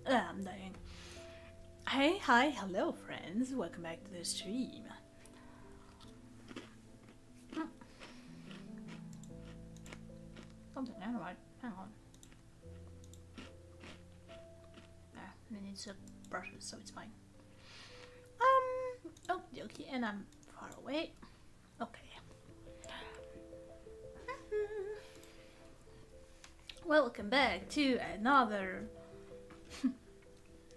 I'm dying. Hey, hi, hello friends, welcome back to the stream. Something, alright, hang on. It needs a brush, so it's fine. Okay, and I'm far away. Okay. Welcome back to another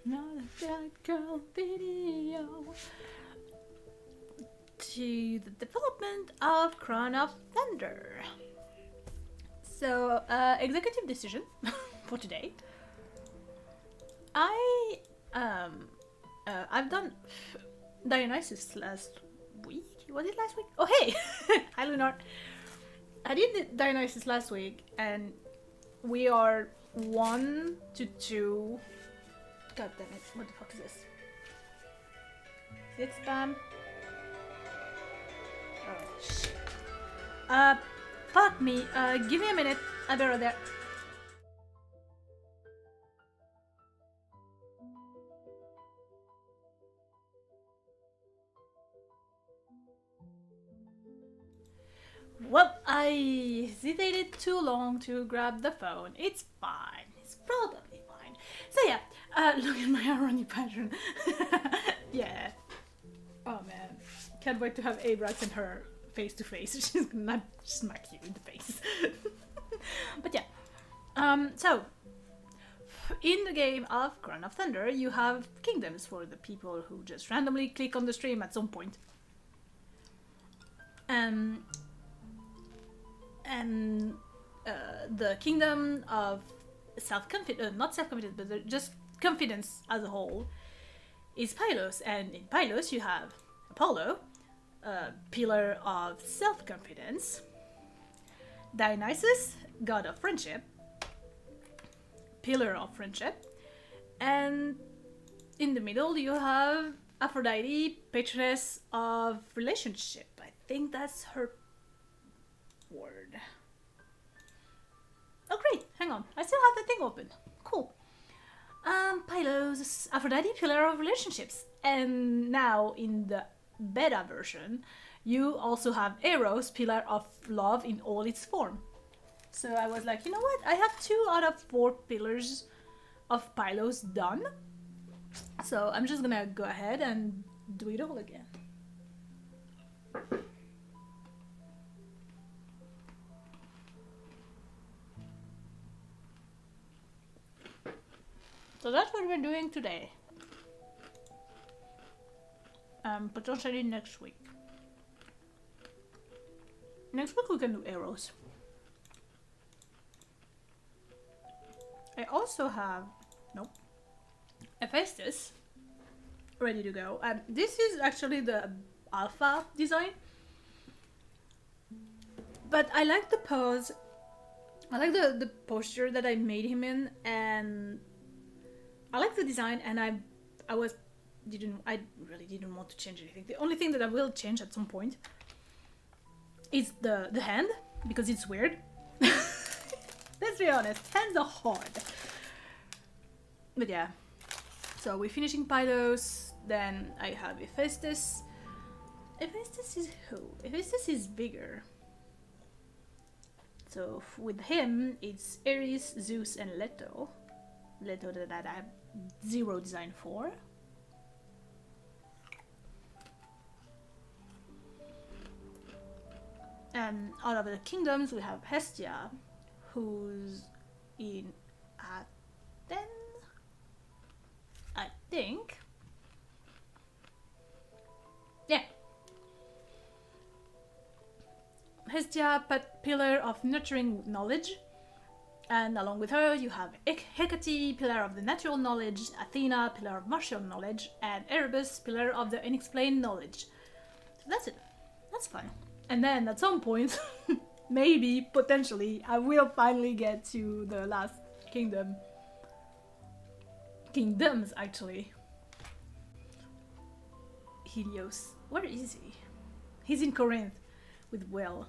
Black Girl video, to the development of Crown of Thunder. So, executive decision for today. I've done Dionysus last week. Was it last week? Oh hey, hi Lunar. I did Dionysus last week, and we are 1 to 2. God damn it! What the fuck is this? Is it spam? Oh shit. Fuck me. Give me a minute. I'll be right there. Well, I hesitated too long to grab the phone. It's fine. It's probably fine. So yeah, look at my ironic pattern. Yeah. Oh man. Can't wait to have Abrax and her face to face. She's gonna smack you in the face. But yeah. So in the game of Crown of Thunder, you have kingdoms for the people who just randomly click on the stream at some point. And the kingdom of self-confidence, not self-confidence, but just confidence as a whole, is Pylos. And in Pylos you have Apollo, pillar of self-confidence, Dionysus, god of friendship, pillar of friendship, and in the middle you have Aphrodite, patroness of relationship. I think that's her word. Oh great, hang on, I still have the thing open. Cool. Pylos, Aphrodite, pillar of relationships. And now in the beta version, you also have Eros, pillar of love in all its form. So I was like, you know what? I have 2 out of 4 pillars of Pylos done. So I'm just gonna go ahead and do it all again. So that's what we're doing today. Potentially next week. Next week we can do arrows. I also have, nope, Hephaestus ready to go. This is actually the alpha design. But I like the pose. I like the posture that I made him in, and I like the design, and I really didn't want to change anything. The only thing that I will change at some point is the hand, because it's weird. Let's be honest, hands are hard. But yeah, so we're finishing Pylos, then I have Hephaestus. Hephaestus is who? Hephaestus is bigger. So with him, it's Ares, Zeus, and Leto. Leto that I have 0 design for. And out of the kingdoms, we have Hestia, who's in Athens, I think. Yeah. Hestia, pillar of nurturing knowledge. And along with her, you have Hecate, pillar of the natural knowledge, Athena, pillar of martial knowledge, and Erebus, pillar of the unexplained knowledge. So that's it. That's fine. And then at some point, maybe, potentially, I will finally get to the last kingdom. Kingdoms, actually. Helios. Where is he? He's in Corinth. with will.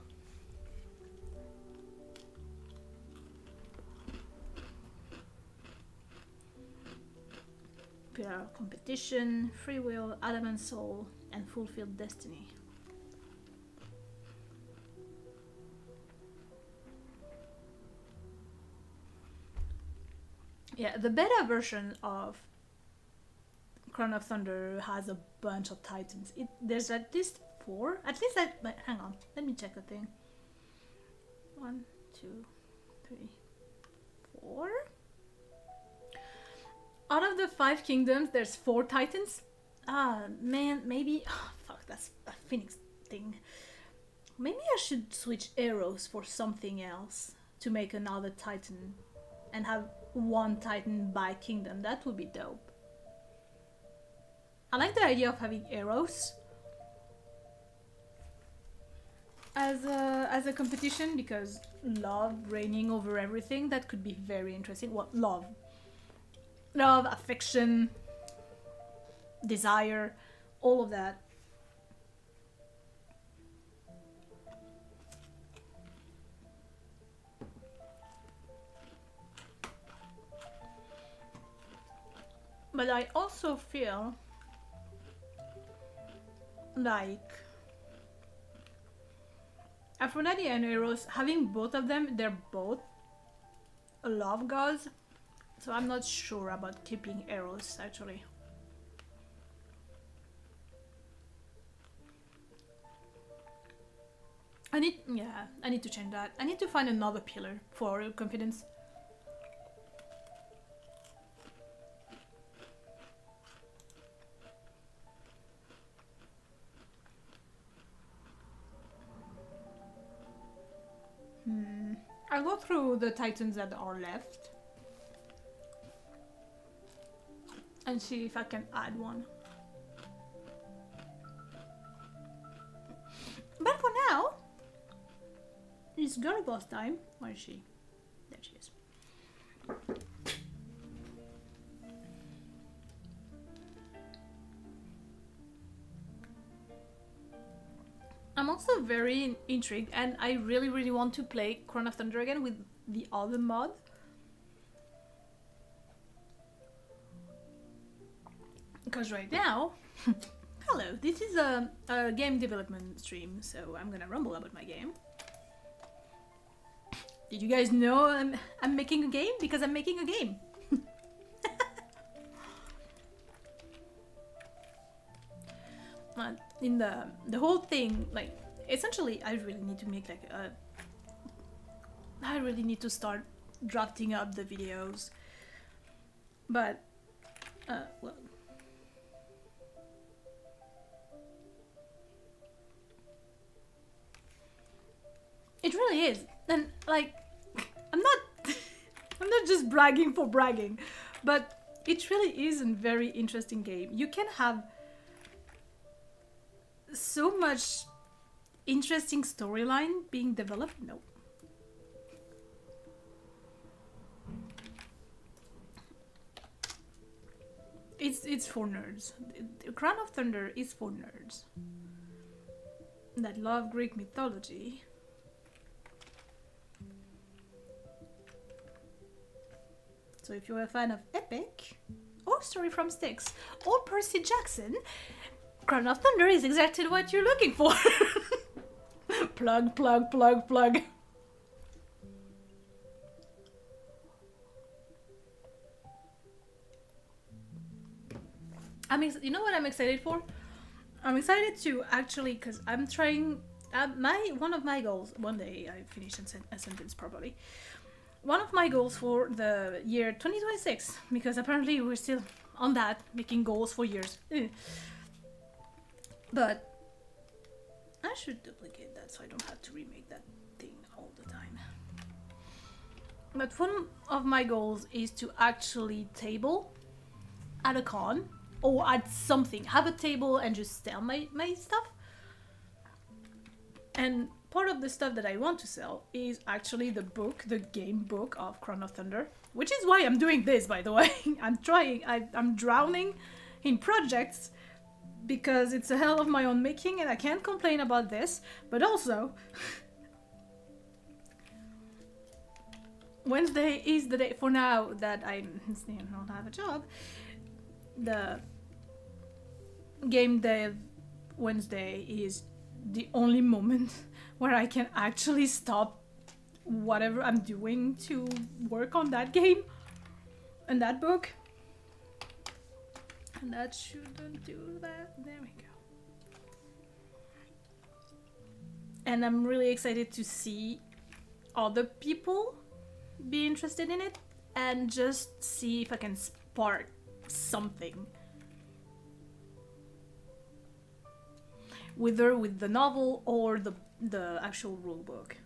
Pure competition, free will, adamant soul, and fulfilled destiny. Yeah, the beta version of Crown of Thunder has a bunch of titans. There's at least 4. At least hang on, let me check the thing. 1, 2, 3, 4. Out of the 5 kingdoms, there's 4 titans. Ah, man, maybe. Oh, fuck, that's a Phoenix thing. Maybe I should switch arrows for something else to make another titan and have 1 titan by kingdom. That would be dope. I like the idea of having arrows as a competition, because love reigning over everything, that could be very interesting. What? Love, affection, desire, all of that. But I also feel like Aphrodite and Eros, having both of them, they're both love gods. So I'm not sure about keeping Eros, actually. I need to change that. I need to find another pillar for confidence. I'll go through the titans that are left and see if I can add one. But for now, it's girl boss time. Where is she? There she is. I'm also very intrigued, and I really want to play Crown of Thunder again with the other mod. Because right now, hello, this is a game development stream, so I'm gonna rumble about my game. Did you guys know I'm making a game? Because I'm making a game. In the whole thing, like, essentially I really need to make like I really need to start drafting up the videos, but well, it really is. And like, I'm not just bragging for bragging, but it really is a very interesting game. You can have so much interesting storyline being developed. No. It's for nerds. Crown of Thunder is for nerds that love Greek mythology. So if you're a fan of Epic, or Story from Styx, or Percy Jackson, Crown of Thunder is exactly what you're looking for. Plug. You know what I'm excited for? I'm excited to actually, because I'm trying, one of my goals, one day I finish a sentence properly. One of my goals for the year 2026, because apparently we're still on that, making goals for years. But I should duplicate that so I don't have to remake that thing all the time. But one of my goals is to actually table at a con, or at something. Have a table and just sell my stuff. And part of the stuff that I want to sell is actually the game book of Crown of Thunder. Which is why I'm doing this, by the way. I'm drowning in projects because it's a hell of my own making and I can't complain about this, but also Wednesday is the day, for now that I don't have a job, the game dev Wednesday is the only moment where I can actually stop whatever I'm doing to work on that game and that book. And that shouldn't do that. There we go. And I'm really excited to see other people be interested in it and just see if I can spark something. Whether with the novel or the actual rule book.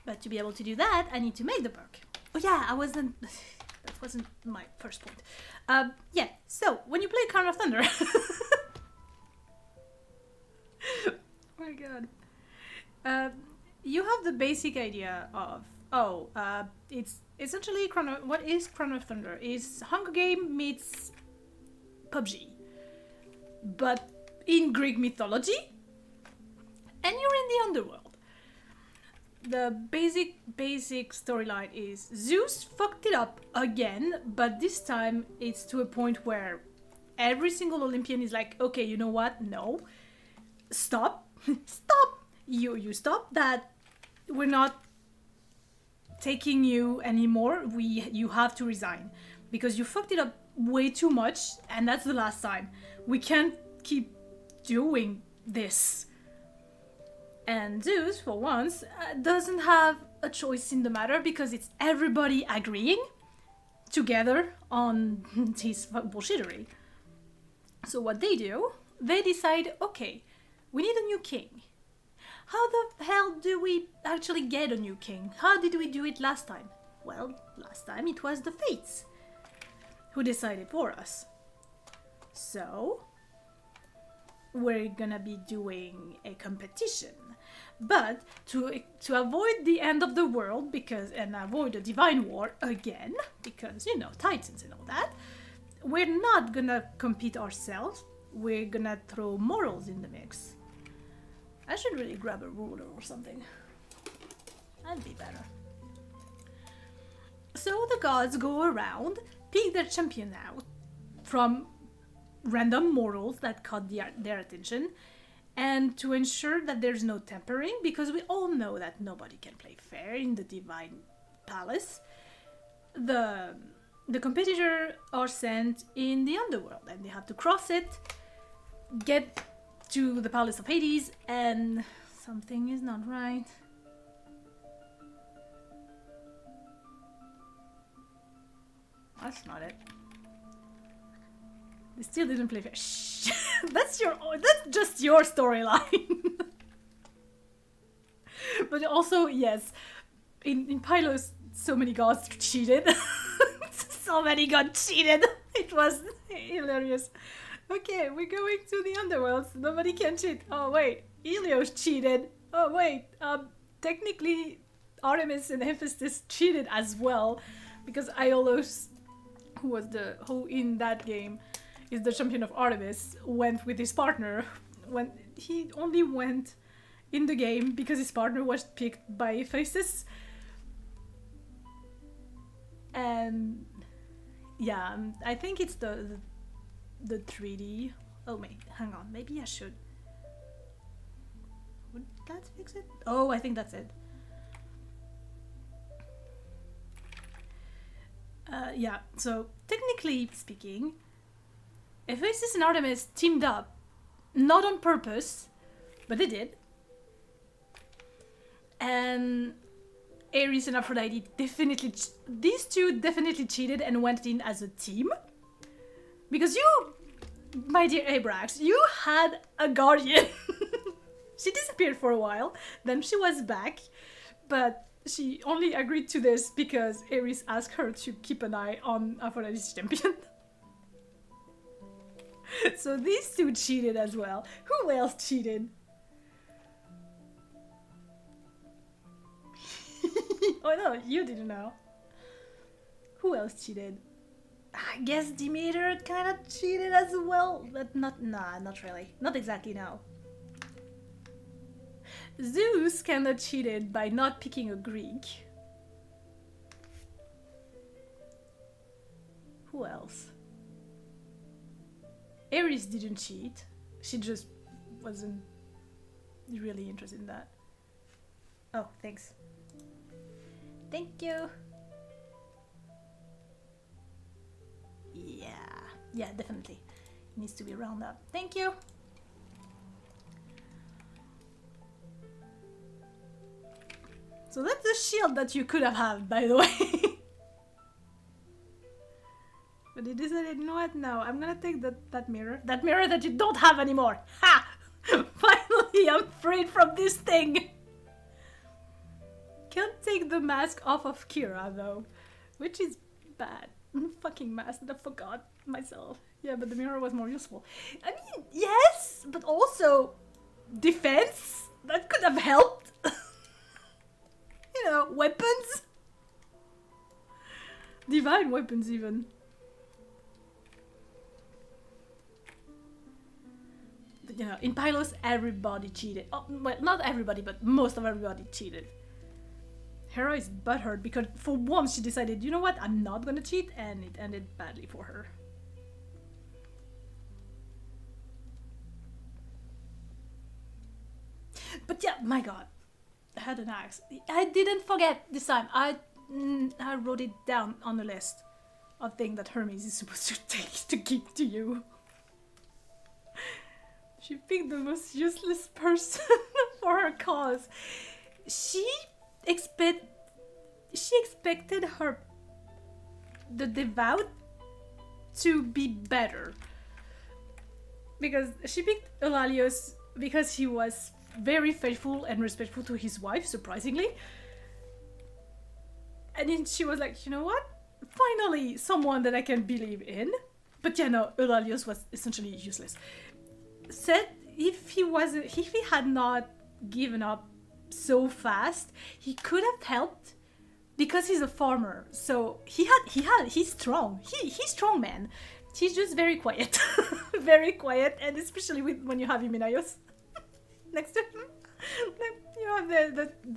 But to be able to do that, I need to make the book. Oh yeah, that wasn't my first point. Yeah, so when you play Crown of Thunder... oh my god. You have the basic idea of, it's essentially what is Crown of Thunder? Is Hunger Game meets PUBG. But in Greek mythology, and you're in the underworld. The basic storyline is Zeus fucked it up again, but this time it's to a point where every single Olympian is like, okay, you know what? No. Stop. Stop. You stop that. We're not taking you anymore. You have to resign because you fucked it up way too much, and that's the last time. We can't keep doing this. And Zeus, for once, doesn't have a choice in the matter because it's everybody agreeing together on his bullshittery. So what they do, they decide, okay, we need a new king. How the hell do we actually get a new king? How did we do it last time? Well, last time it was the Fates who decided for us. So, we're gonna be doing a competition. But to avoid the end of the world and avoid a divine war again, because, you know, Titans and all that, we're not gonna compete ourselves. We're gonna throw morals in the mix. I should really grab a ruler or something. That'd be better. So the gods go around, pick their champion out from random mortals that caught their attention, and to ensure that there's no tampering, because we all know that nobody can play fair in the Divine Palace, the competitors are sent in the underworld, and they have to cross it, get to the Palace of Hades, and something is not right. That's not it. They still didn't play fair. Shh. That's just your storyline. But also, yes, in Pylos, so many gods cheated. So many gods cheated. It was hilarious. Okay, we're going to the underworld, so nobody can cheat. Oh wait, Helios cheated. Oh wait, technically Artemis and Hephaestus cheated as well, because Iolaus, who in that game is the champion of Artemis, went with his partner when he only went in the game because his partner was picked by Hephaestus. And yeah, I think it's the 3D. Oh wait, hang on, maybe I should. Would that fix it? Oh, I think that's it. Yeah, so technically speaking, Hephaestus and Artemis teamed up, not on purpose, but they did. And Ares and Aphrodite these two definitely cheated and went in as a team. Because you, my dear Abrax, you had a guardian. She disappeared for a while, then she was back, but she only agreed to this because Ares asked her to keep an eye on Aphrodite's champion. So these two cheated as well. Who else cheated? Oh no, you didn't know. Who else cheated? I guess Demeter kind of cheated as well, but not really. Not exactly, no. Zeus kind of cheated by not picking a Greek. Who else? Ares didn't cheat. She just wasn't really interested in that. Oh, thanks. Thank you. Yeah, definitely. It needs to be round up. Thank you. So that's the shield that you could have had, by the way. But you decided, you know what? No, I'm gonna take that mirror. That mirror that you don't have anymore. Ha! Finally, I'm freed from this thing. Can't take the mask off of Kira, though. Which is bad. Fucking mask that I forgot myself. Yeah, but the mirror was more useful. I mean, yes, but also defense? That could have helped. You know, weapons? Divine weapons, even. But, you know, in Pylos, everybody cheated. Oh, well, not everybody, but most of everybody cheated. Hera is butthurt because for once she decided, you know what, I'm not gonna cheat, and it ended badly for her. But yeah, my god, I had an axe. I didn't forget this time. I wrote it down on the list of things that Hermes is supposed to take to give to you. She picked the most useless person for her cause. She expected the devout to be better, because she picked Eulalius because he was very faithful and respectful to his wife, surprisingly. And then she was like, you know what? Finally, someone that I can believe in. But yeah, no, Eulalius was essentially useless. Said if he had not given up so fast, he could have helped, because he's a farmer. So he's strong. He's strong, man. He's just very quiet. Very quiet, and especially when you have Hymenaeus next to him. You have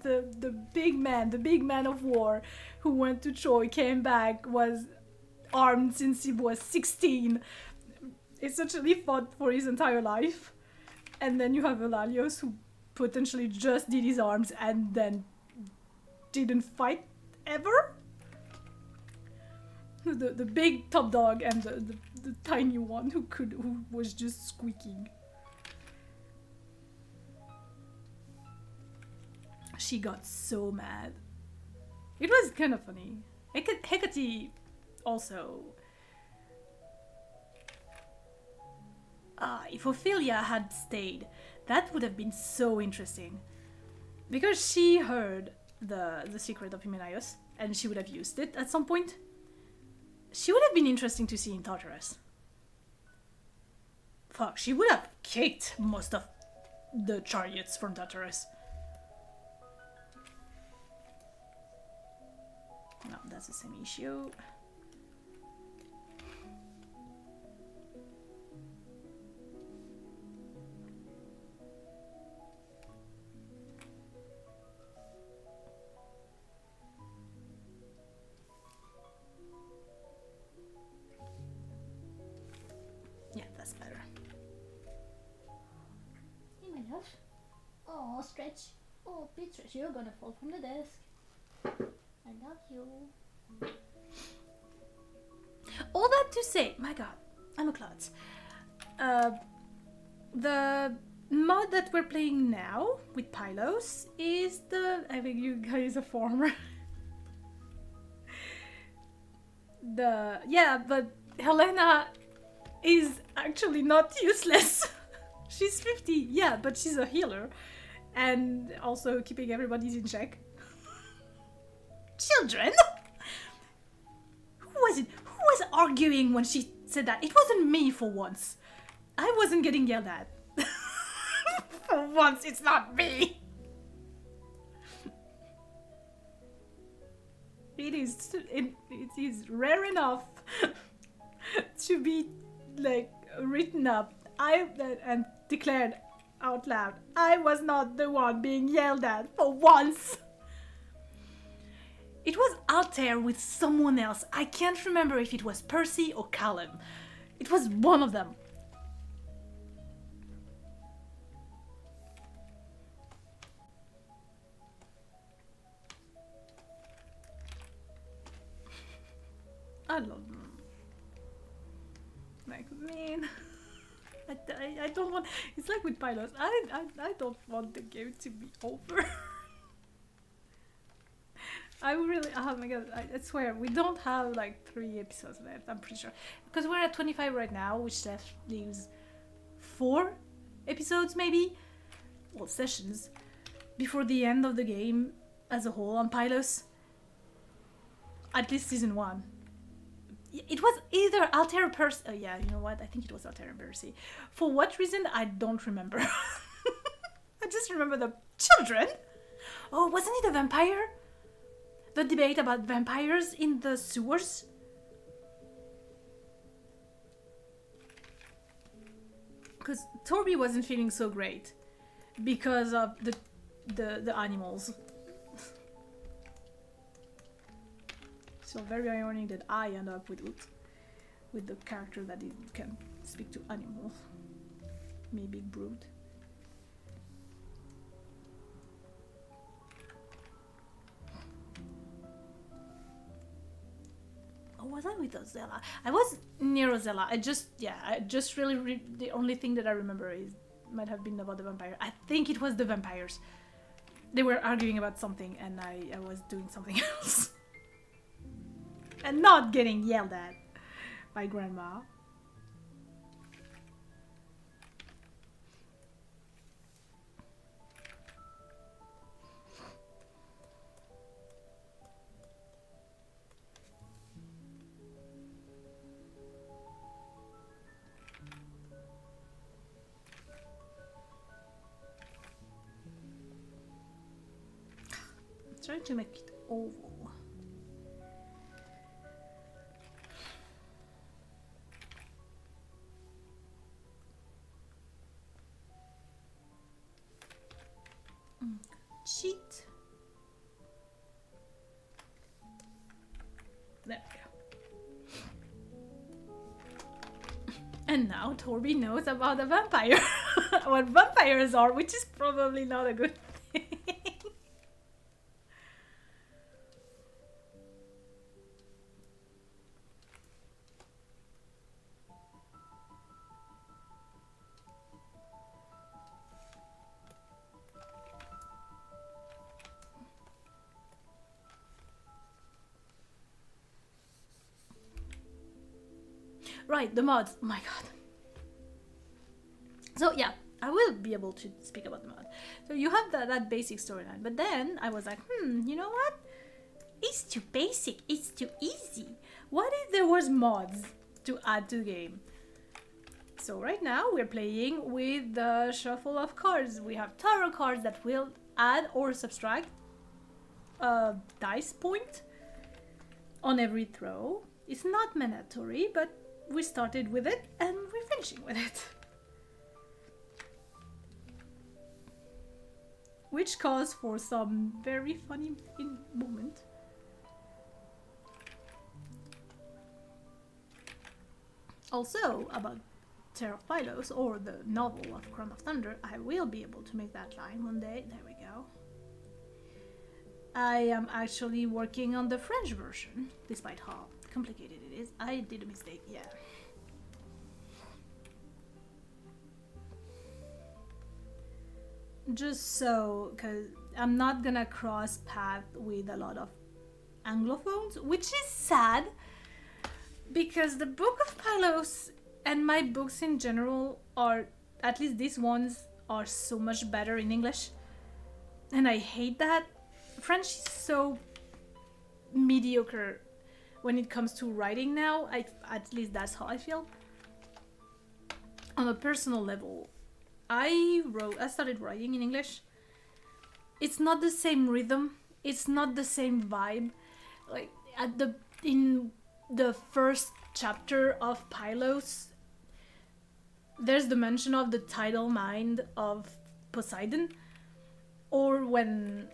the big man of war who went to Troy, came back, was armed since he was 16, essentially fought for his entire life. And then you have Eulalius, who potentially just did his arms and then didn't fight ever. The big top dog and the tiny one who was just squeaking. She got so mad. It was kind of funny. Hecate also. If Ophelia had stayed, that would have been so interesting. Because she heard the secret of Hymenaeus, and she would have used it at some point. She would have been interesting to see in Tartarus. Fuck, she would have kicked most of the chariots from Tartarus. No, that's the same issue. Yeah, that's better. Hey, my love. Oh, stretch. Oh, Beatrice, you're gonna fall from the desk. I love you. All that to say, my god, I'm a klutz. The mod that we're playing now with Pylos is I think you guys are farmer. But Helena is actually not useless. She's 50, yeah, but she's a healer. And also keeping everybody's in check. Children? Who was it? Who was arguing when she said that? It wasn't me for once. I wasn't getting yelled at. For once, it's not me. it is rare enough to be like written up. And declared out loud. I was not the one being yelled at for once. It was out there with someone else. I can't remember if it was Percy or Callum. It was one of them. I love them. Like, man. I don't want... It's like with pilots. I don't want the game to be over. I really... Oh my god, I swear. We don't have like 3 episodes left, I'm pretty sure. Because we're at 25 right now, which leaves 4 episodes maybe? Well, sessions. Before the end of the game as a whole on Pylos. At least season 1. It was either Altair Percy. Oh yeah, you know what? I think it was Altair Percy. For what reason? I don't remember. I just remember the children. Oh, wasn't it a vampire? The debate about vampires in the sewers? Because Torby wasn't feeling so great because of the animals. So very ironic that I end up with the character that can speak to animals. Me, big brute. Oh, was I with Ozella? I was near Ozella. I just really the only thing that I remember might have been about the vampire. I think it was the vampires. They were arguing about something and I was doing something else. And not getting yelled at by grandma. I'm trying to make it oval. Cheat. There we go. And now Torby knows about the vampire. What vampires are, which is probably not a good thing. Right, the mods. Oh my god. So yeah, I will be able to speak about the mod. So you have that basic storyline, but then I was like, you know what? It's too basic. It's too easy. What if there was mods to add to the game? So right now we're playing with the shuffle of cards. We have tarot cards that will add or subtract a dice point on every throw. It's not mandatory, but we started with it and we're finishing with it. Which calls for some very funny moment. Also, about Terror of Pylos, or the novel of Crown of Thunder, I will be able to make that line one day. There we go. I am actually working on the French version, despite how complicated it is. I did a mistake, yeah. Just so, because I'm not gonna cross path with a lot of Anglophones, which is sad, because the Book of Pylos and my books in general are, at least these ones, are so much better in English. And I hate that. French is so mediocre when it comes to writing now. At least that's how I feel. On a personal level, I started writing in English. It's not the same rhythm. It's not the same vibe. like in the first chapter of Pylos, there's the mention of the tidal mind of Poseidon, or when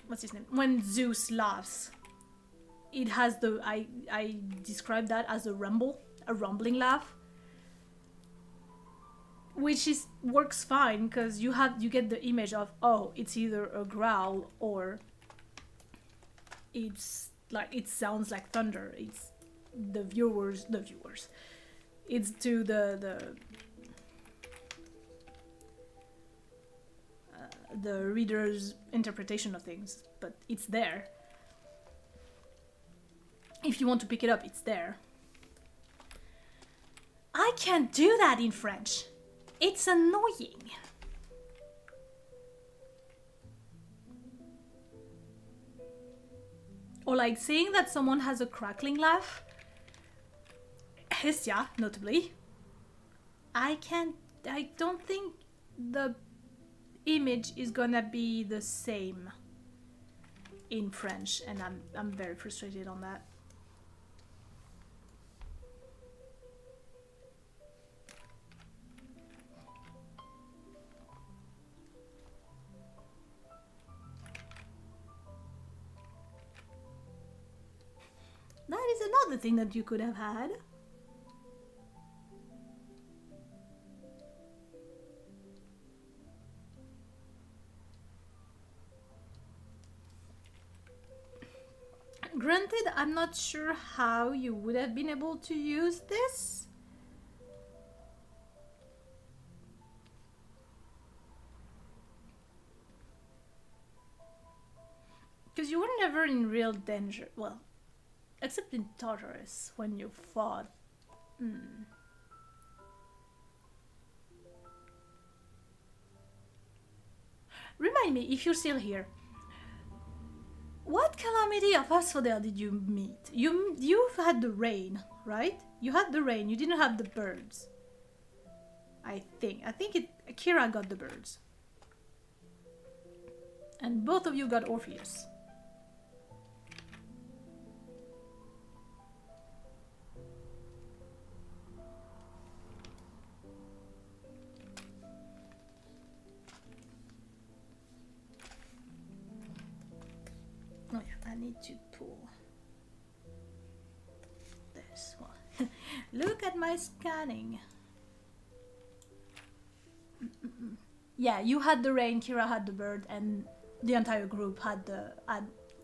what's his name? When Zeus laughs, it has the I describe that as a rumbling laugh, which works fine because you get the image of, oh, it's either a growl or it's like it sounds like thunder. It's the viewers. It's to the reader's interpretation of things, but it's there. If you want to pick it up, it's there. I can't do that in French. It's annoying. Or like saying that someone has a crackling laugh. Hestia, notably. I don't think the image is gonna be the same in French, and I'm very frustrated on that. That is another thing that you could have had. Granted, I'm not sure how you would have been able to use this. Because you were never in real danger. Well, except in Tartarus, when you fought. Remind me, if you're still here, what calamity of Asphodel did you meet? You've had the rain, right? You had the rain, you didn't have the birds. I think Kira got the birds. And both of you got Orpheus. Oh yeah, I need to pull this one. Look at my scanning. Yeah, you had the rain, Kira had the bird, and the entire group had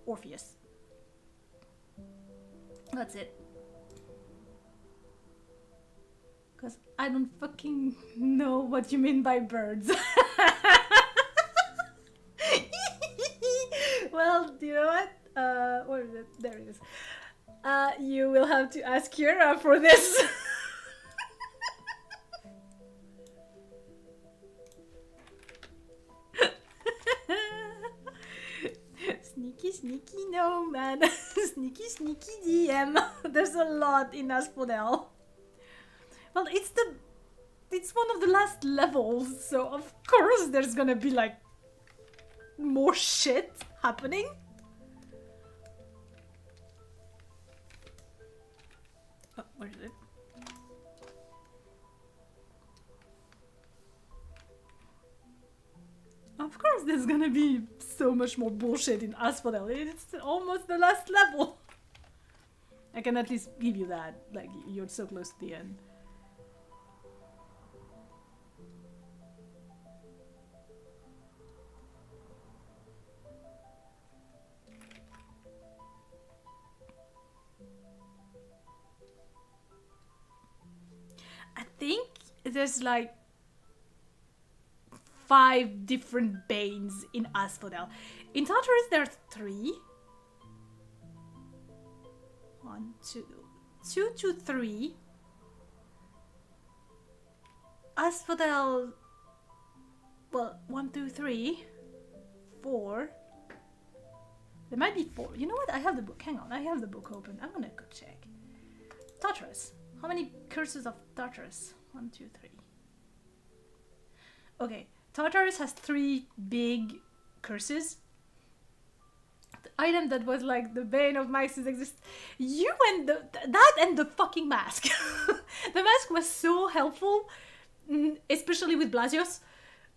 Orpheus. That's it. Because I don't fucking know what you mean by birds. Well, you know what? Where is it? There it is. You will have to ask Kira for this. Sneaky, no man. Sneaky DM. There's a lot in Asphodel. Well, it's one of the last levels, so of course there's gonna be like more shit happening. Oh, where is it? Of course there's gonna be so much more bullshit in Asphodel. It's almost the last level. I can at least give you that. Like, you're so close to the end. I think there's like 5 different Banes in Asphodel. In Tartarus there's 3. 1, 2 to 3. Asphodel, well, 1, 2, 3, 4. There might be 4. You know what? I have the book. Hang on, I have the book open. I'm gonna go check. Tartarus. How many curses of Tartarus? 1, 2, 3. Okay, Tartarus has 3 big curses. item that was like the bane of my existence. You and that and the fucking mask. The mask was so helpful, especially with Blasius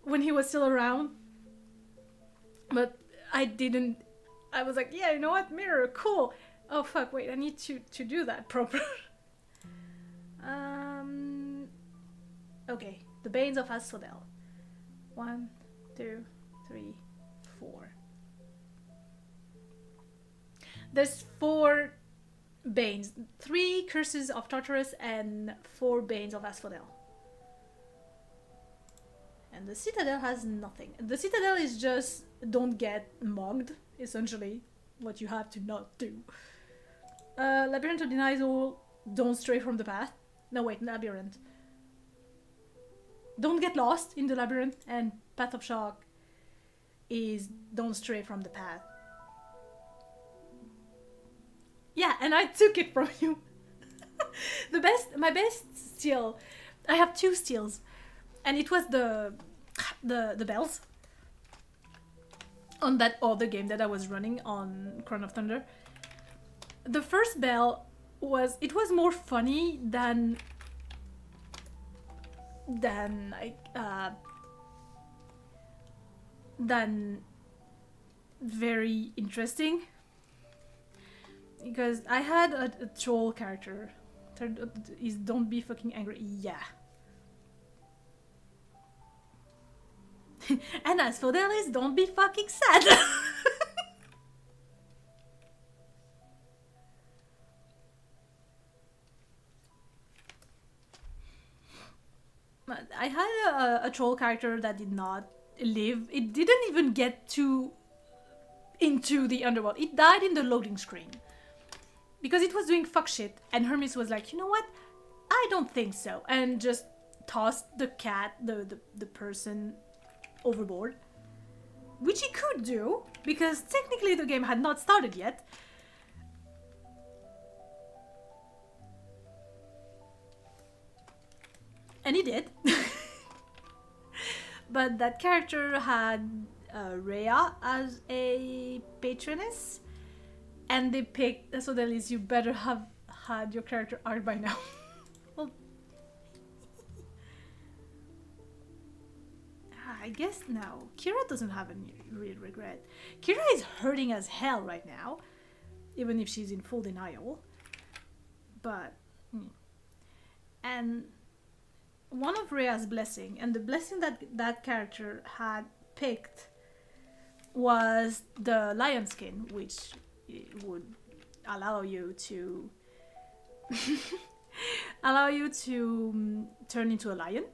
when he was still around. But I didn't. I was like, yeah, you know what, mirror, cool. Oh fuck, wait, I need to do that proper. Okay, the Banes of Asphodel. 1, 2, 3, 4. There's 4 Banes. 3 Curses of Tartarus and 4 Banes of Asphodel. And the Citadel has nothing. The Citadel is just don't get mugged, essentially. What you have to not do. Labyrinth of Denies all, don't stray from the path. No wait, Labyrinth. Don't get lost in the labyrinth, and Path of Shock is don't stray from the path. Yeah, and I took it from you. My best steal, I have 2 steals, and it was the bells on that other game that I was running on Crown of Thunder. The first bell was more funny than very interesting, because I had a troll character. Is don't be fucking angry. Yeah. And as for Delis, don't be fucking sad. I had a troll character that did not live. It didn't even get into the underworld. It died in the loading screen. Because it was doing fuck shit. And Hermes was like, you know what? I don't think so. And just tossed the cat, the person, overboard. Which he could do, because technically the game had not started yet. And he did. But that character had Rhea as a patroness. And they picked, so that is, you better have had your character arc by now. Well, I guess now, Kira doesn't have any real regret. Kira is hurting as hell right now, even if she's in full denial. But, and one of Rhea's blessing, and the blessing that that character had picked was the lion skin, which would allow you to turn into a lion.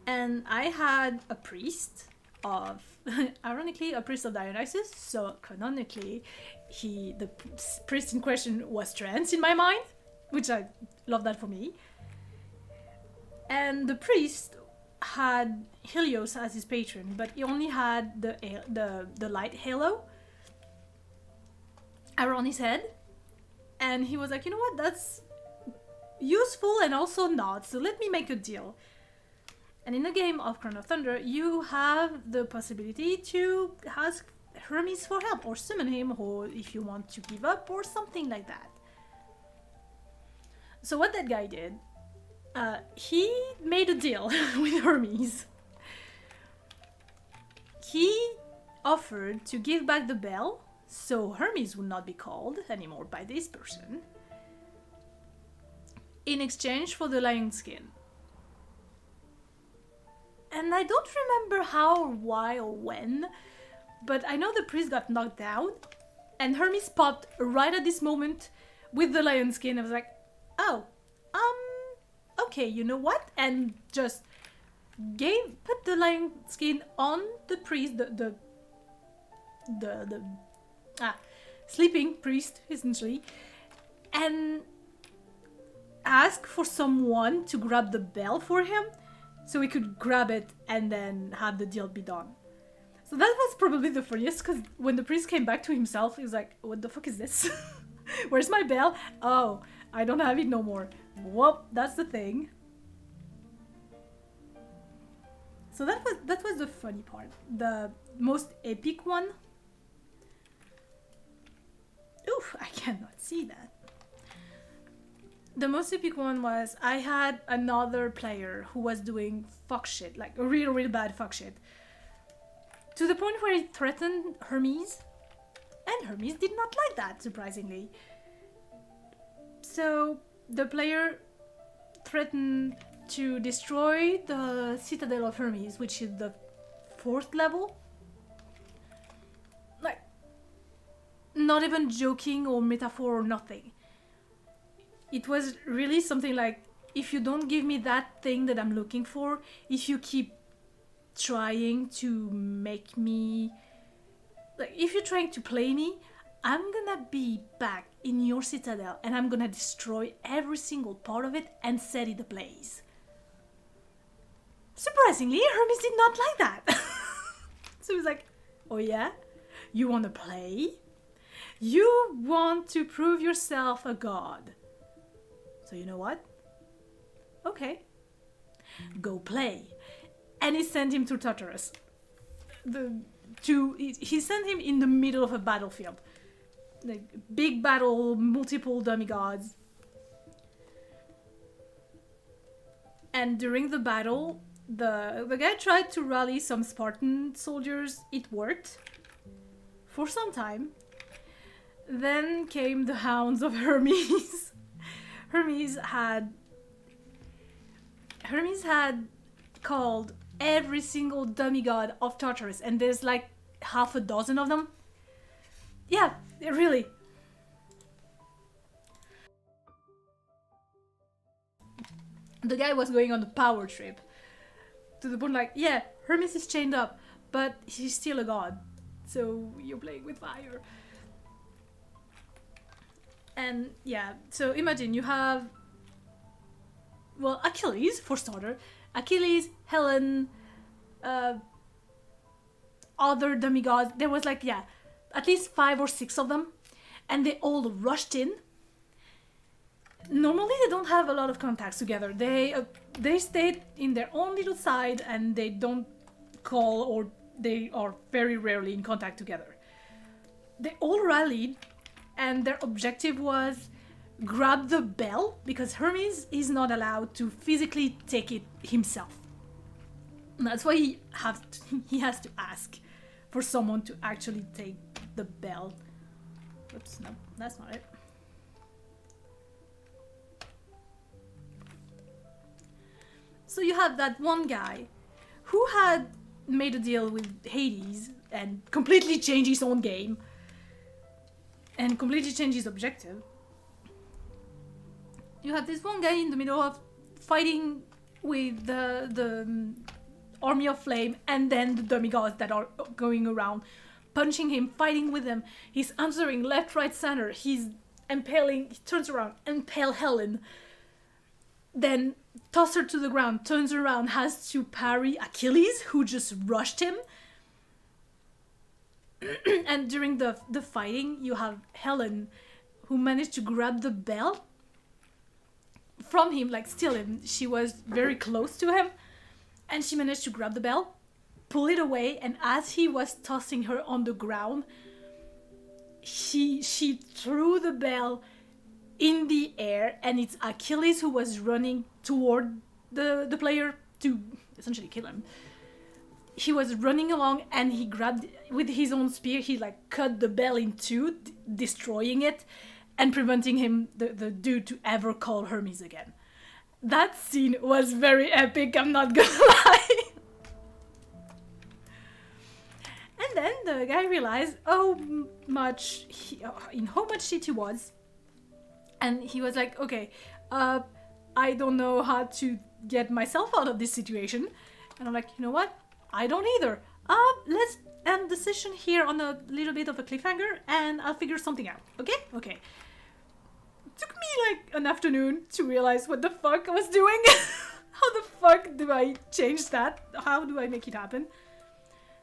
And I had a priest of, ironically, a priest of Dionysus, so canonically the priest in question was trans in my mind, which I love that for me. And the priest had Helios as his patron, but he only had the light halo around his head. And he was like, you know what, that's useful and also not, so let me make a deal. And in a game of Crown of Thunder, you have the possibility to ask Hermes for help, or summon him, or if you want to give up, or something like that. So what that guy did, he made a deal with Hermes. He offered to give back the bell, so Hermes would not be called anymore by this person, in exchange for the lion skin. And I don't remember how or why or when, but I know the priest got knocked down, and Hermes popped right at this moment with the lion skin. I was like, oh, okay, you know what? And just put the lion skin on the priest, the sleeping priest, essentially, and ask for someone to grab the bell for him, so we could grab it and then have the deal be done. So that was probably the funniest, because when the priest came back to himself, he was like, what the fuck is this? Where's my bell? Oh, I don't have it no more. Well, that's the thing. So that was the funny part. The most epic one Oof, I cannot see that. The most epic one was I had another player who was doing fuck shit, like real, real bad fuck shit. To the point where he threatened Hermes, and Hermes did not like that, surprisingly. So the player threatened to destroy the Citadel of Hermes, which is the 4th level. Like, not even joking or metaphor or nothing. It was really something like, if you don't give me that thing that I'm looking for, if you keep trying to make me, like, if you're trying to play me, I'm gonna be back in your citadel and I'm gonna destroy every single part of it and set it ablaze. Surprisingly, Hermes did not like that. So he was like, oh yeah? You wanna play? You want to prove yourself a god. So you know what? Okay. Go play. And he sent him to Tartarus. He sent him in the middle of a battlefield. Like, big battle, multiple demigods. And during the battle, the guy tried to rally some Spartan soldiers. It worked. For some time. Then came the hounds of Hermes. Hermes had called every single demigod of Tartarus, and there's like half a dozen of them. Yeah, really. The guy was going on a power trip. To the point like, yeah, Hermes is chained up, but he's still a god. So you're playing with fire. And yeah, so imagine you have, well, Achilles, for starter. Achilles, Helen, other demigods. There was like, yeah, at least 5 or 6 of them. And they all rushed in. Normally they don't have a lot of contacts together. They stayed in their own little side and they don't call, or they are very rarely in contact together. They all rallied. And their objective was grab the bell, because Hermes is not allowed to physically take it himself. And that's why he has to ask for someone to actually take the bell. Oops, no, that's not it. So you have that one guy who had made a deal with Hades and completely changed his own game. And completely change his objective. You have this one guy in the middle of fighting with the army of flame, and then the demigods that are going around, punching him, fighting with him. He's answering left, right, center. He's impaling, he turns around, impale Helen. Then toss her to the ground, turns around, has to parry Achilles, who just rushed him. And during the fighting, you have Helen, who managed to grab the bell from him, like steal him. She was very close to him, and she managed to grab the bell, pull it away, and as he was tossing her on the ground, she threw the bell in the air, and it's Achilles who was running toward the player to essentially kill him. He was running along and he grabbed, with his own spear, he like cut the bell in two, destroying it and preventing him, the dude, to ever call Hermes again. That scene was very epic, I'm not gonna lie. And then the guy realized in how much shit he was. And he was like, okay, I don't know how to get myself out of this situation. And I'm like, you know what? I don't either. Let's end the session here on a little bit of a cliffhanger and I'll figure something out. Okay? Okay. It took me like an afternoon to realize what the fuck I was doing. How the fuck do I change that? How do I make it happen?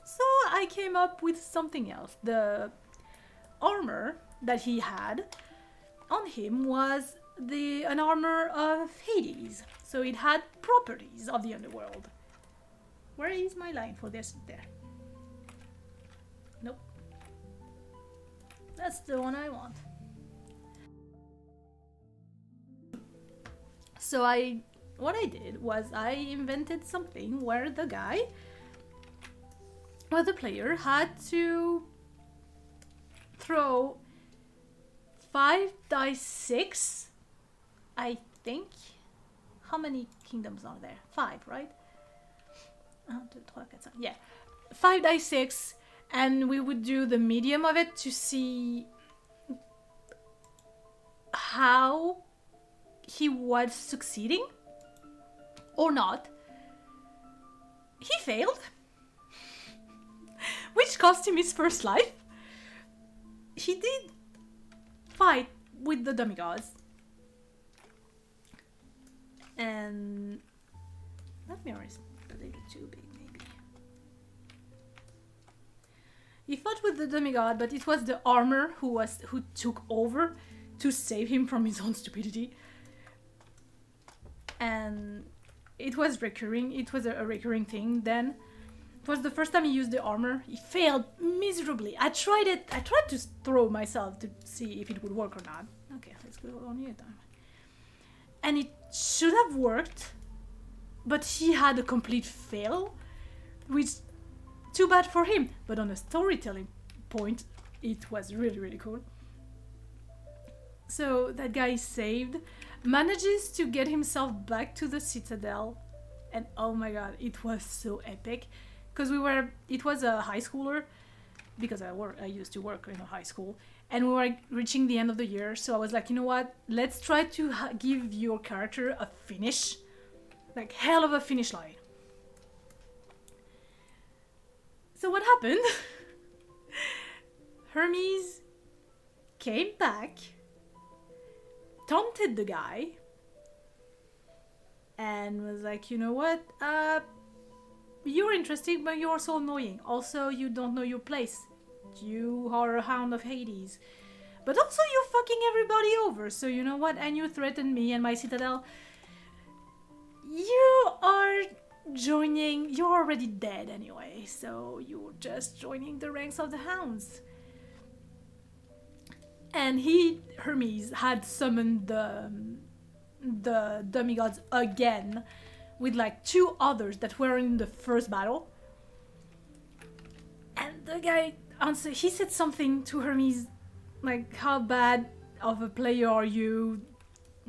So I came up with something else. The armor that he had on him was an armor of Hades. So it had properties of the underworld. Where is my line for this? There. Nope. That's the one I want. So what I did was I invented something where the player had to throw 5 dice 6, I think. How many kingdoms are there? 5, right? 1, 2, 3, 4, 5. Yeah. 5 dice 6, and we would do the medium of it to see how he was succeeding or not. He failed, which cost him his first life. He did fight with the demigods, and that mirror is a little too big, maybe. He fought with the demigod, but it was the armor who took over to save him from his own stupidity. And it was recurring. It was a recurring thing. Then it was the first time he used the armor. He failed miserably. I tried it. I tried to throw myself to see if it would work or not. Okay, let's go on here then. And it should have worked, but he had a complete fail, which too bad for him. But on a storytelling point, it was really, really cool. So that guy is saved, manages to get himself back to the citadel, and oh my god, it was so epic. Because it was a high schooler, because I used to work in a high school, and we were reaching the end of the year, so I was like, you know what, let's try to give your character a finish, like hell of a finish line. So what happened? Hermes came back, taunted the guy, and was like, you know what, you're interesting, but you're so annoying. Also, you don't know your place. You are a hound of Hades. But also, you're fucking everybody over. So you know what, and you threaten me and my citadel. You are joining... You're already dead anyway, so you're just joining the ranks of the hounds. And Hermes, had summoned the demigods again with like 2 others that were in the first battle. And the guy answered, he said something to Hermes like, how bad of a player are you?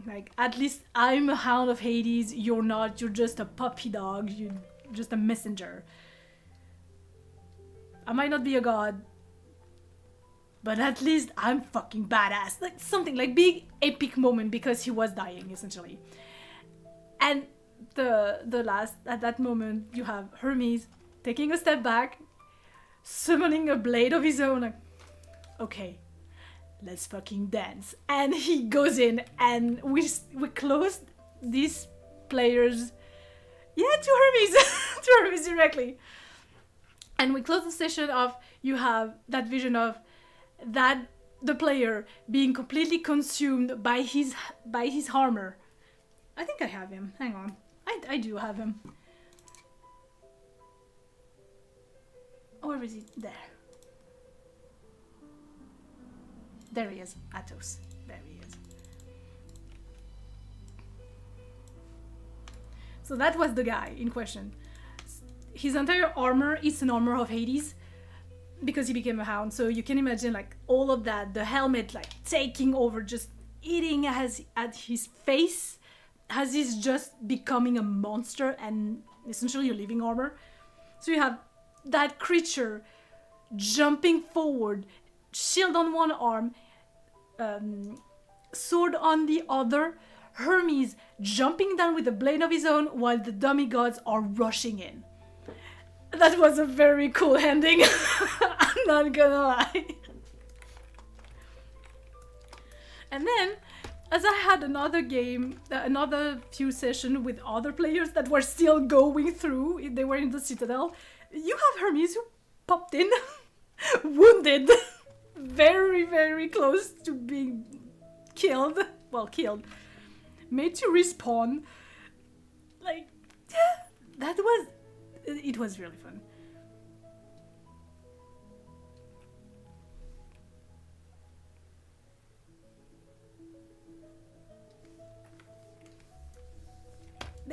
Like, at least I'm a hound of Hades, you're not, you're just a puppy dog, you're just a messenger. I might not be a god, but at least I'm fucking badass. Like something like big epic moment because he was dying essentially. And the last, at that moment, you have Hermes taking a step back, summoning a blade of his own, like, okay, let's fucking dance. And he goes in, and we closed these players, yeah, to Hermes, to Hermes directly. And we close the session of, you have that vision of that the player being completely consumed by his armor. I think I have him. Hang on. I do have him. Or is he there? There he is. Athos. There he is. So that was the guy in question. His entire armor is an armor of Hades, because he became a hound. So you can imagine like all of that, the helmet like taking over, just eating at his face as he's just becoming a monster and essentially a living armor. So you have that creature jumping forward, shield on one arm, sword on the other, Hermes jumping down with a blade of his own while the demigods are rushing in. That was a very cool ending. I'm not gonna lie. And then, as I had another few sessions with other players that were still going through, they were in the citadel, you have Hermes who popped in, wounded, very, very close to being killed. Well, killed. Made to respawn. Like, it was really fun.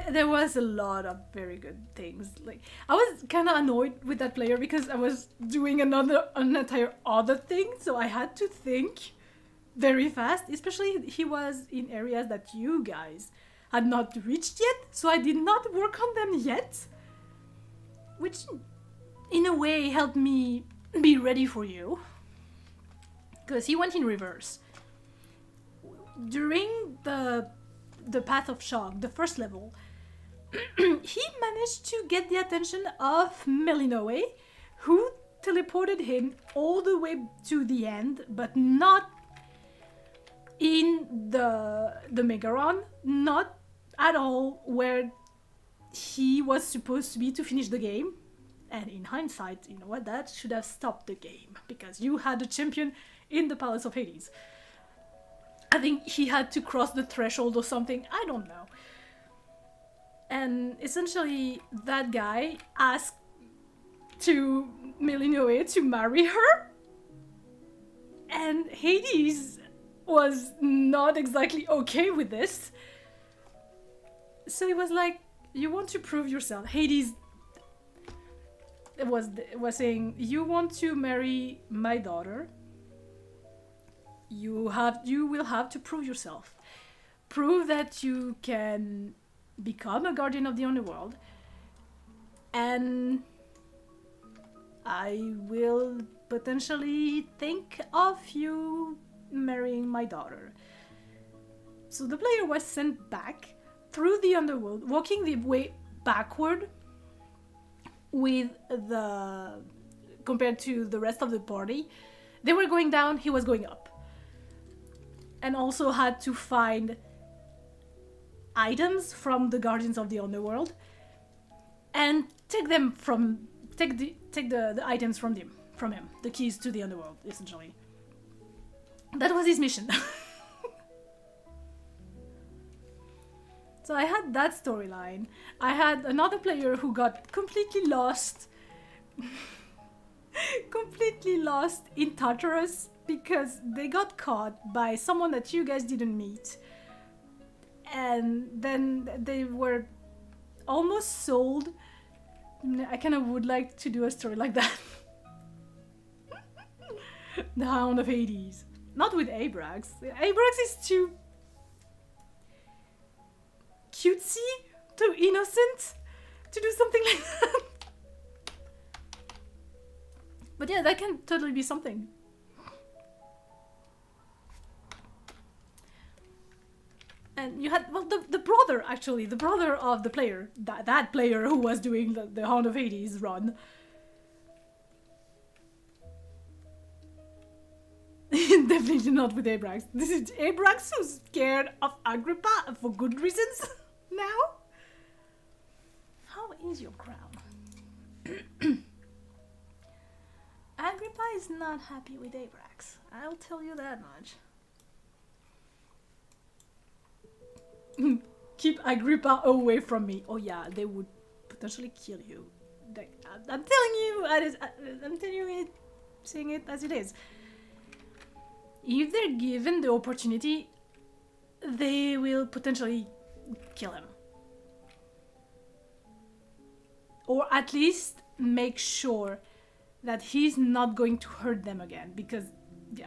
there was a lot of very good things. Like, I was kind of annoyed with that player because I was doing an entire other thing, so I had to think very fast. Especially he was in areas that you guys had not reached yet, so I did not work on them yet, which in a way helped me be ready for you, because he went in reverse. During the Path of Shock, the first level, he managed to get the attention of Melinoe, who teleported him all the way to the end, but not in the Megaron, not at all where he was supposed to be to finish the game. And in hindsight, you know what, that should have stopped the game, because you had a champion in the Palace of Hades. I think he had to cross the threshold or something, I don't know. And essentially, that guy asked to Melinoe to marry her, and Hades was not exactly okay with this. So he was like, you want to prove yourself. Hades was saying, you want to marry my daughter, you will have to prove yourself. Prove that you can become a guardian of the underworld, and I will potentially think of you marrying my daughter. So the player was sent back through the underworld, walking the way backward with compared to the rest of the party. They were going down, he was going up. And also had to find items from the Guardians of the Underworld and take the items from him, the keys to the Underworld, essentially. That was his mission. So I had that storyline. I had another player who got completely lost in Tartarus because they got caught by someone that you guys didn't meet. And then they were almost sold. I kind of would like to do a story like that. The Hound of Hades. Not with Abrax. Abrax is too cutesy, too innocent to do something like that. But yeah, that can totally be something. And you had, well, the brother, actually, the brother of the player, that player who was doing the Hound of Hades run. Definitely not with Abrax. This is Abrax who's scared of Agrippa for good reasons now. How is your crown? Agrippa is not happy with Abrax. I'll tell you that much. Keep Agrippa away from me. Oh yeah, they would potentially kill you. I'm telling you, I'm telling you it, saying it as it is. If they're given the opportunity, they will potentially kill him. Or at least make sure that he's not going to hurt them again. Because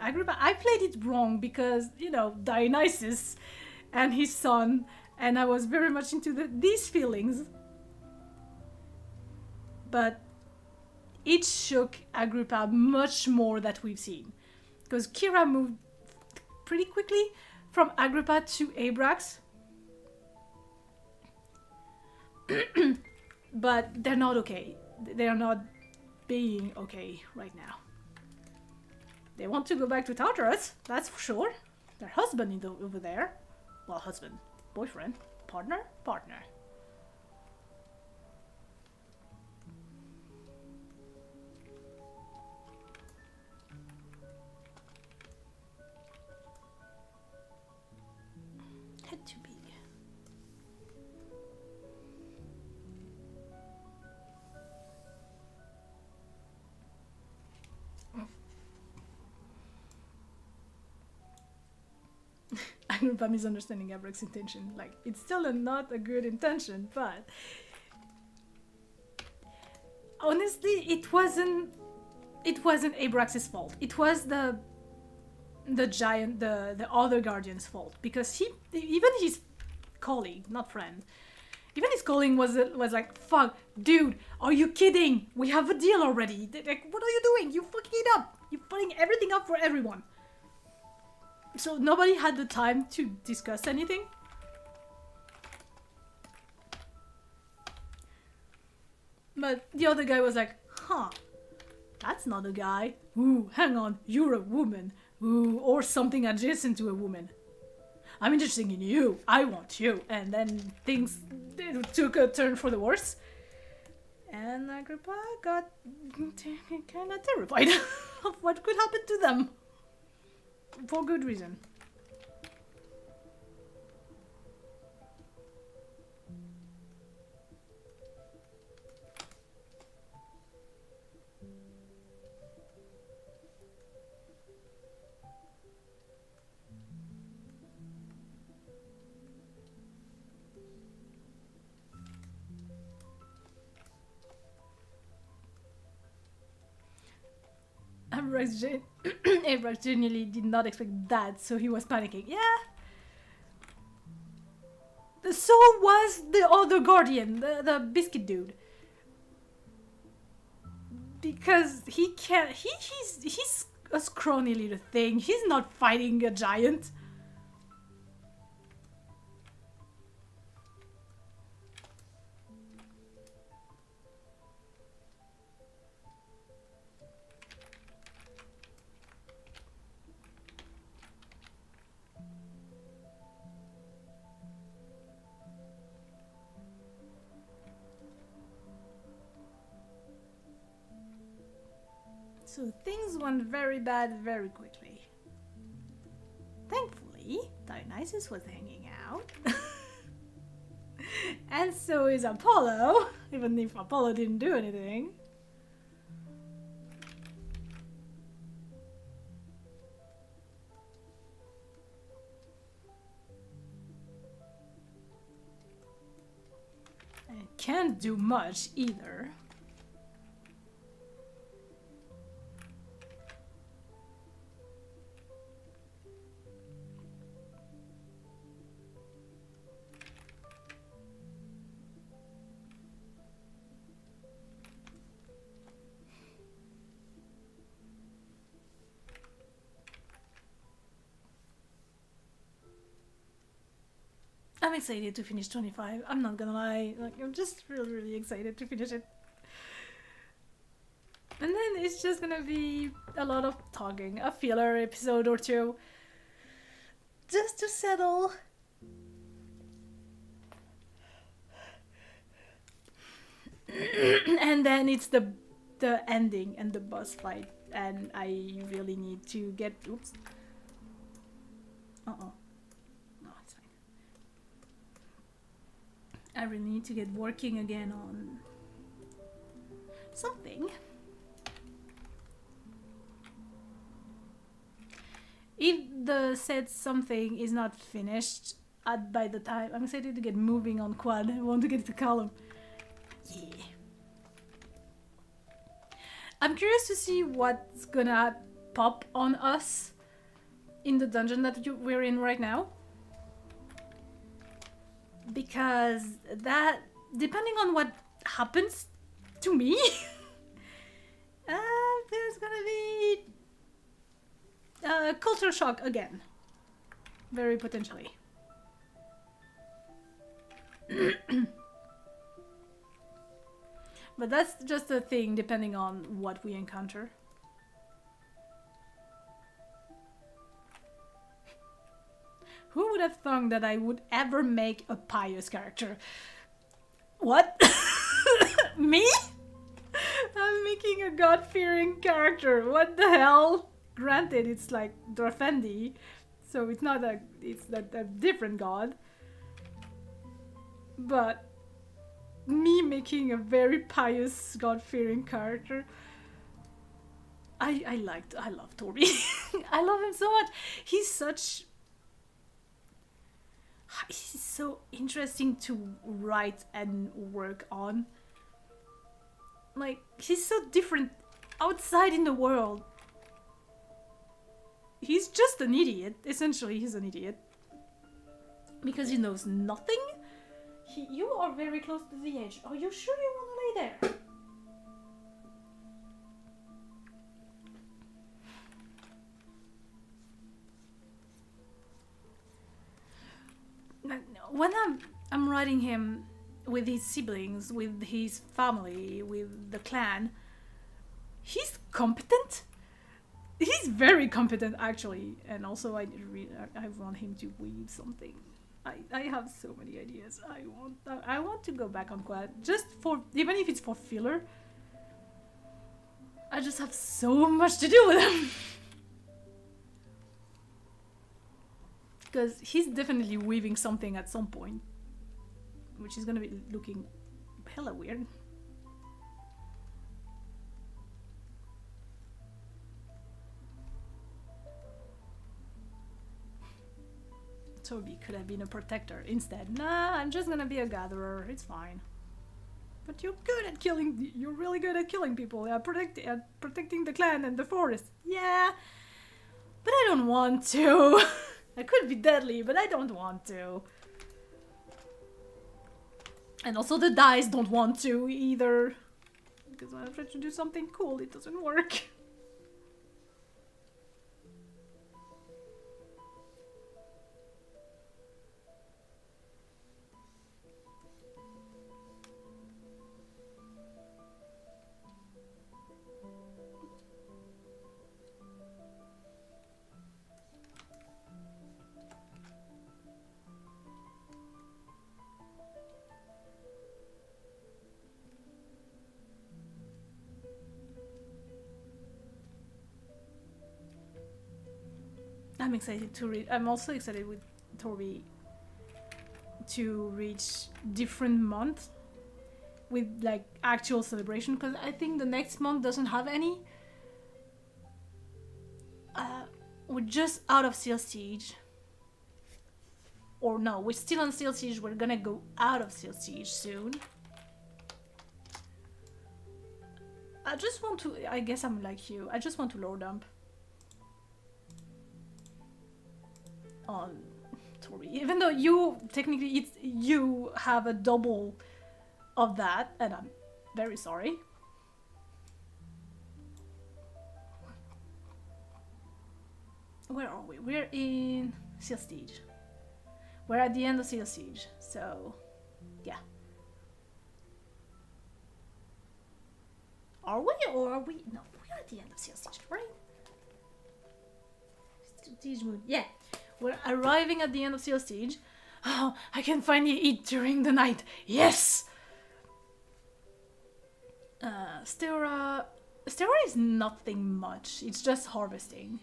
Agrippa, I played it wrong because, you know, Dionysus and his son, and I was very much into these feelings. But it shook Agrippa much more that we've seen. Because Kira moved pretty quickly from Agrippa to Abrax. But they're not okay. They are not being okay right now. They want to go back to Tartarus, that's for sure. Their husband is over there. Well, husband, boyfriend, partner. Had to be. I group are misunderstanding Abrax's intention. Like, it's still not a good intention, but honestly, it wasn't Abrax's fault. It was the giant, the other guardian's fault, because even his colleague, not friend, even his colleague was like, fuck, dude, are you kidding? We have a deal already. Like, what are you doing? You fucking it up. You're putting everything up for everyone. So nobody had the time to discuss anything. But the other guy was like, huh, that's not a guy. Ooh, hang on, you're a woman. Ooh, or something adjacent to a woman. I'm interested in you. I want you. And then things took a turn for the worse. And Agrippa got kind of terrified of what could happen to them. For good reason. Abrax genuinely did not expect that, so he was panicking. Yeah. So was the other guardian, the biscuit dude. Because he can't. He's a scrawny little thing. He's not fighting a giant. So things went very bad very quickly. Thankfully, Dionysus was hanging out. And so is Apollo, even if Apollo didn't do anything. And can't do much either. I'm excited to finish 25. I'm not gonna lie. Like, I'm just really excited to finish it. And then it's just gonna be a lot of talking, a filler episode or two, just to settle. And then it's the ending and the boss fight, and I really need to get. Oops. Uh-oh. No, it's fine. I really need to get working again on something. If the said something is not finished by the time, I'm excited to get moving on quad. I want to get to column. Yeah. I'm curious to see what's gonna pop on us in the dungeon that we're in right now. Because that, depending on what happens to me, there's gonna be culture shock again. Very potentially. But that's just a thing depending on what we encounter. Who would have thought that I would ever make a pious character? What? Me? I'm making a god-fearing character. What the hell? Granted, it's like Dorfendi, so it's not a different god. But me making a very pious, god-fearing character. I love Torby. I love him so much. He's such so interesting to write and work on. Like, he's so different outside in the world. He's just an idiot. Essentially, he's an idiot. Because he knows nothing. You are very close to the edge. Are you sure you want to lay there? When I'm writing him with his siblings, with his family, with the clan, he's competent. He's very competent, actually. And also, I want him to weave something. I have so many ideas. I want to go back on quad, just for, even if it's for filler. I just have so much to do with him. Because he's definitely weaving something at some point, which is gonna be looking hella weird. Toby could have been a protector instead. Nah, I'm just gonna be a gatherer. It's fine. But you're good at killing. You're really good at killing people. Protecting the clan and the forest. Yeah, but I don't want to. I could be deadly, but I don't want to. And also the dice don't want to either. Because when I try to do something cool, it doesn't work. I'm excited to read. I'm also excited with Torby to reach different months with like actual celebration, because I think the next month doesn't have any. We're just out of Seal Siege. Or no, we're still on Seal Siege. We're gonna go out of Seal Siege soon. I just want to. I guess I'm like you. I just want to lore dump on Tori, even though you technically you have a double of that, and I'm very sorry. Where are we? We're in Seal Siege. We're at the end of Seal Siege, so yeah. Are we, or are we? No, we're at the end of Seal Siege, right? Siege mood, yeah. We're arriving at the end of Seal Siege. Oh, I can finally eat during the night. Yes! Stera is nothing much. It's just harvesting.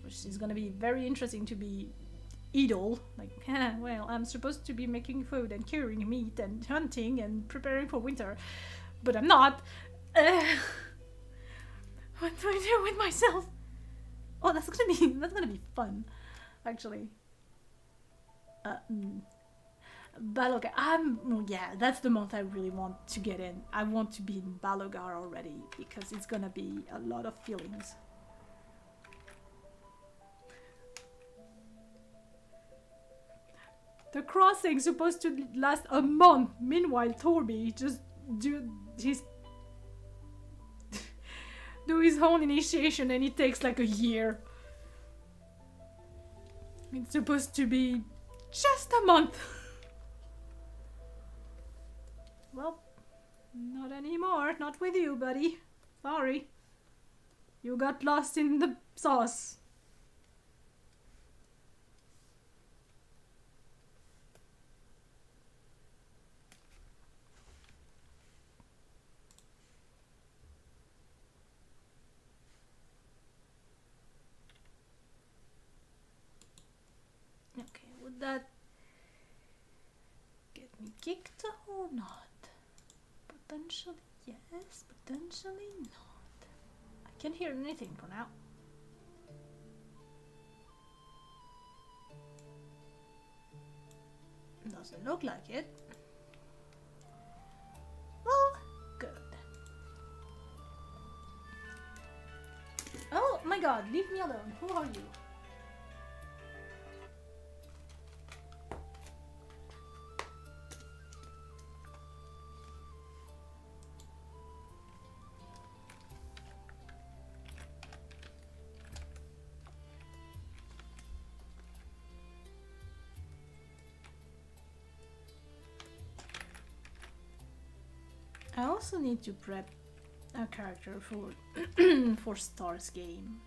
Which is gonna be very interesting to be idle. Like, well, I'm supposed to be making food and curing meat and hunting and preparing for winter. But I'm not. What do I do with myself? Oh, that's gonna be fun, actually. Balogar. Yeah, that's the month I really want to get in. I want to be in Balogar already because it's gonna be a lot of feelings. The crossing's supposed to last a month. Meanwhile, Torby just do his own initiation, and it takes like a year. It's supposed to be just a month. Well, not anymore. Not with you, buddy. Sorry. You got lost in the sauce. Okay, would that get me kicked or not? Potentially yes, potentially not. I can't hear anything for now. Doesn't look like it. Well, good. Oh my god, leave me alone. Who are you? I also need to prep a character for for Star's game.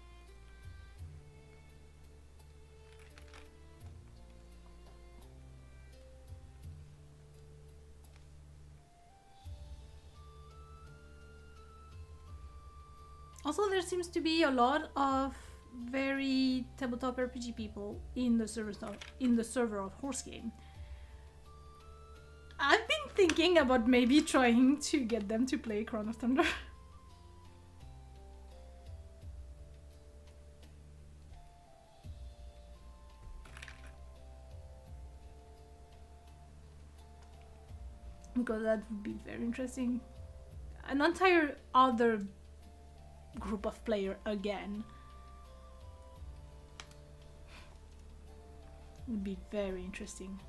Also, there seems to be a lot of very tabletop RPG people in the server of Horse Game. I've been thinking about maybe trying to get them to play Crown of Thunder. Because that would be very interesting. An entire other group of player again would be very interesting.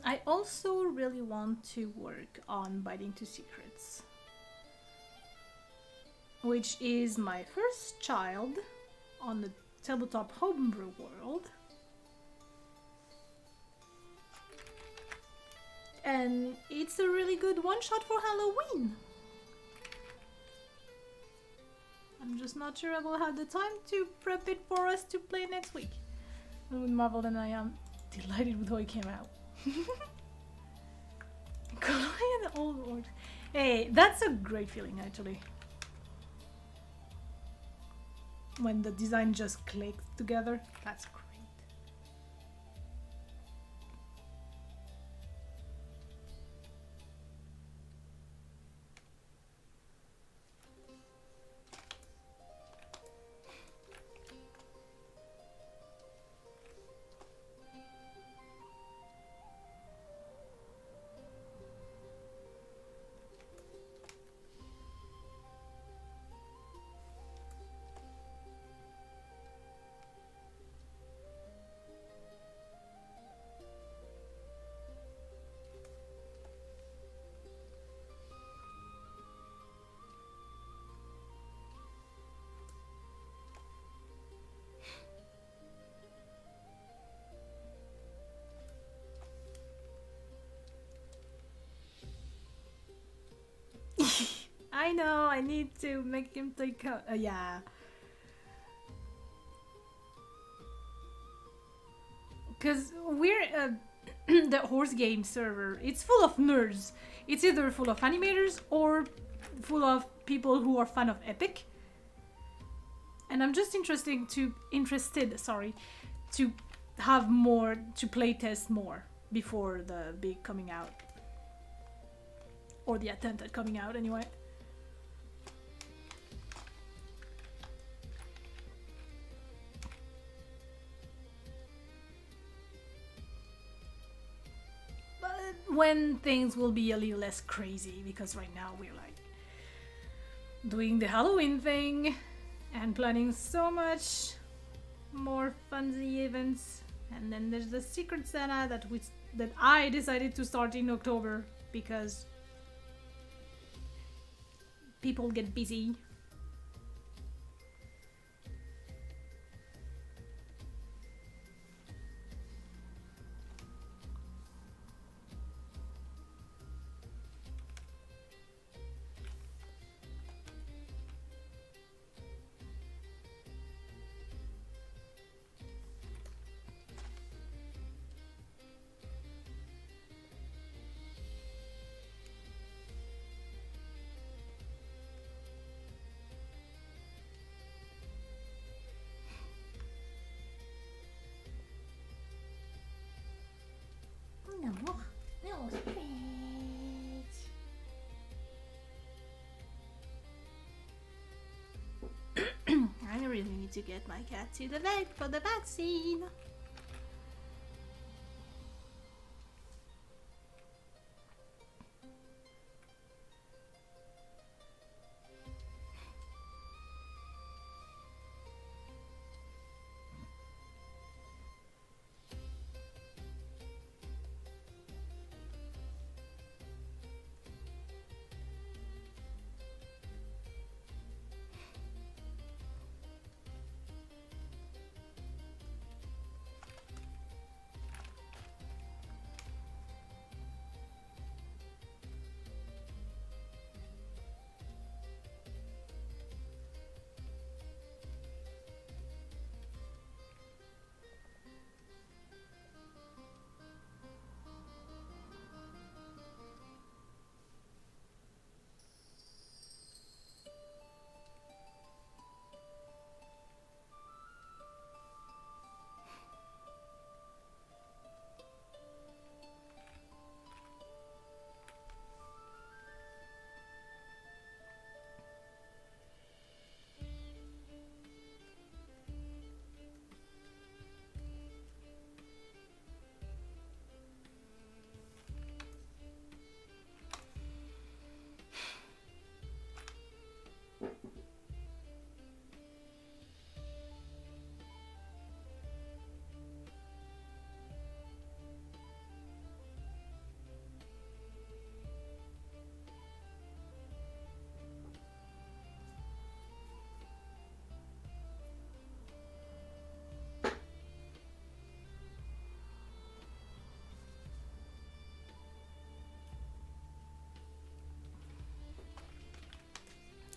I also really want to work on Biting to Secrets, which is my first child on the tabletop homebrew world. And it's a really good one-shot for Halloween. I'm just not sure I will have the time to prep it for us to play next week. And with Marvel, and I am delighted with how it came out. Colonial old orcs. Hey, that's a great feeling actually. When the design just clicks together, that's great. I know, I need to make him take out. Yeah. Because we're the horse game server. It's full of nerds. It's either full of animators or full of people who are fan of Epic. And I'm just interested to have more, to playtest more before the big coming out. Or the attempt at coming out anyway. But when things will be a little less crazy, because right now we're like doing the Halloween thing and planning so much more funsy events. And then there's the Secret Santa that I decided to start in October because people get busy. to get my cat to the vet for the vaccine.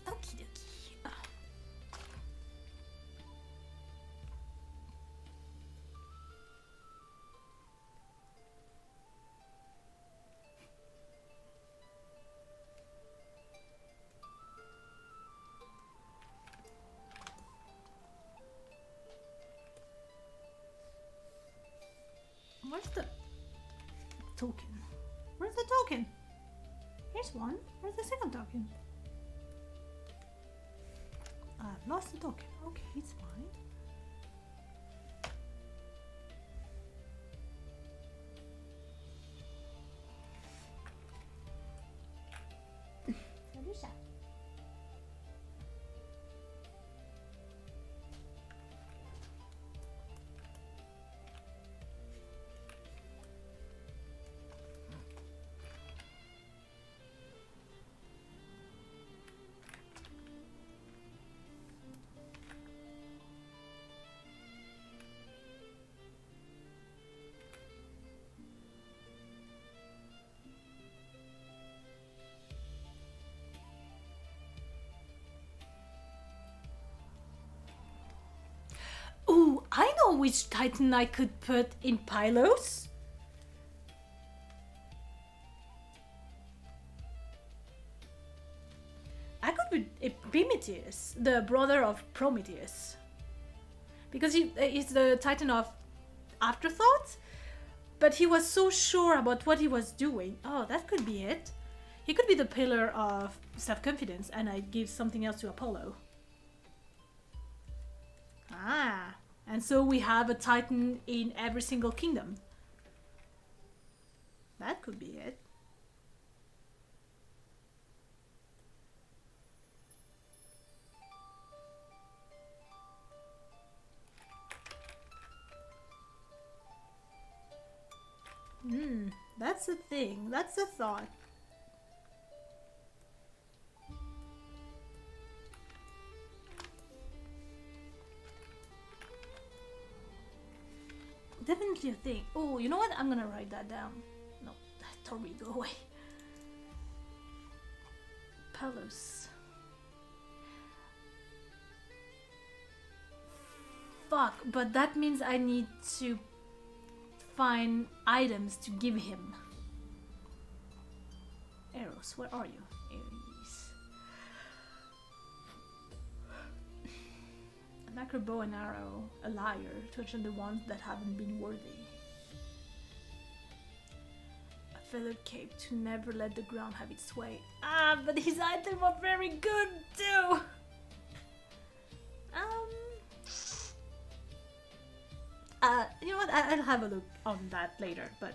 Okie dokie. Where's the token? Where's the token? Here's one. Where's the second token? I've lost the token. Okay, it's fine. Salut chat. Ooh, I know which Titan I could put in Pylos. I could put Epimetheus, the brother of Prometheus. Because he's the Titan of Afterthought, but he was so sure about what he was doing. Oh, that could be it. He could be the pillar of self-confidence, and I give something else to Apollo. Ah, and so we have a Titan in every single kingdom. That could be it. That's a thing. That's a thought. Definitely a thing. Oh, you know what? I'm gonna write that down. No, totally go away. Palos. Fuck, but that means I need to find items to give him. Eros, where are you? Ares. A macro bow and arrow, a liar, to touch on the ones that haven't been worthy. A feathered cape to never let the ground have its way. Ah, but his items are very good too! You know what? I'll have a look on that later, but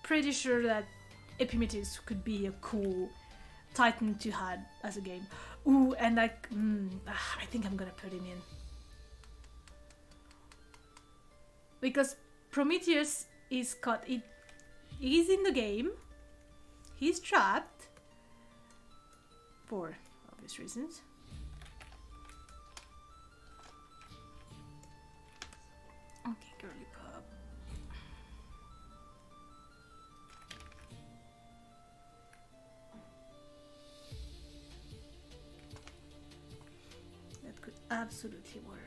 pretty sure that Epimetheus could be a cool Titan to have as a game. Ooh, and like, I think I'm gonna put him in. Because Prometheus is caught, he's in the game, he's trapped, for obvious reasons. Okay, girly pub. That could absolutely work.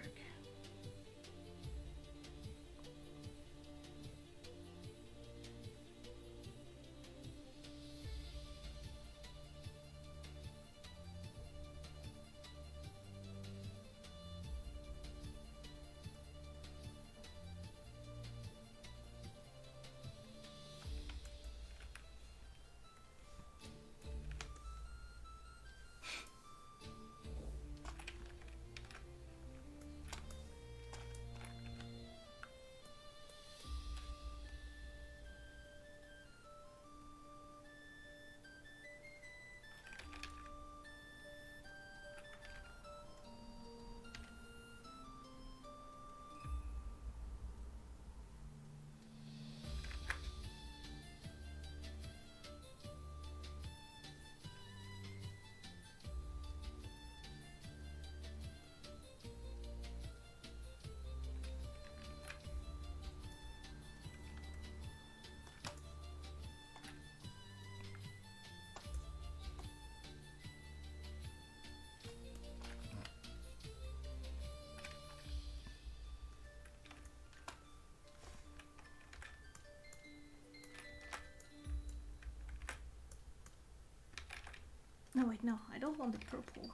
No, wait, no, I don't want the purple.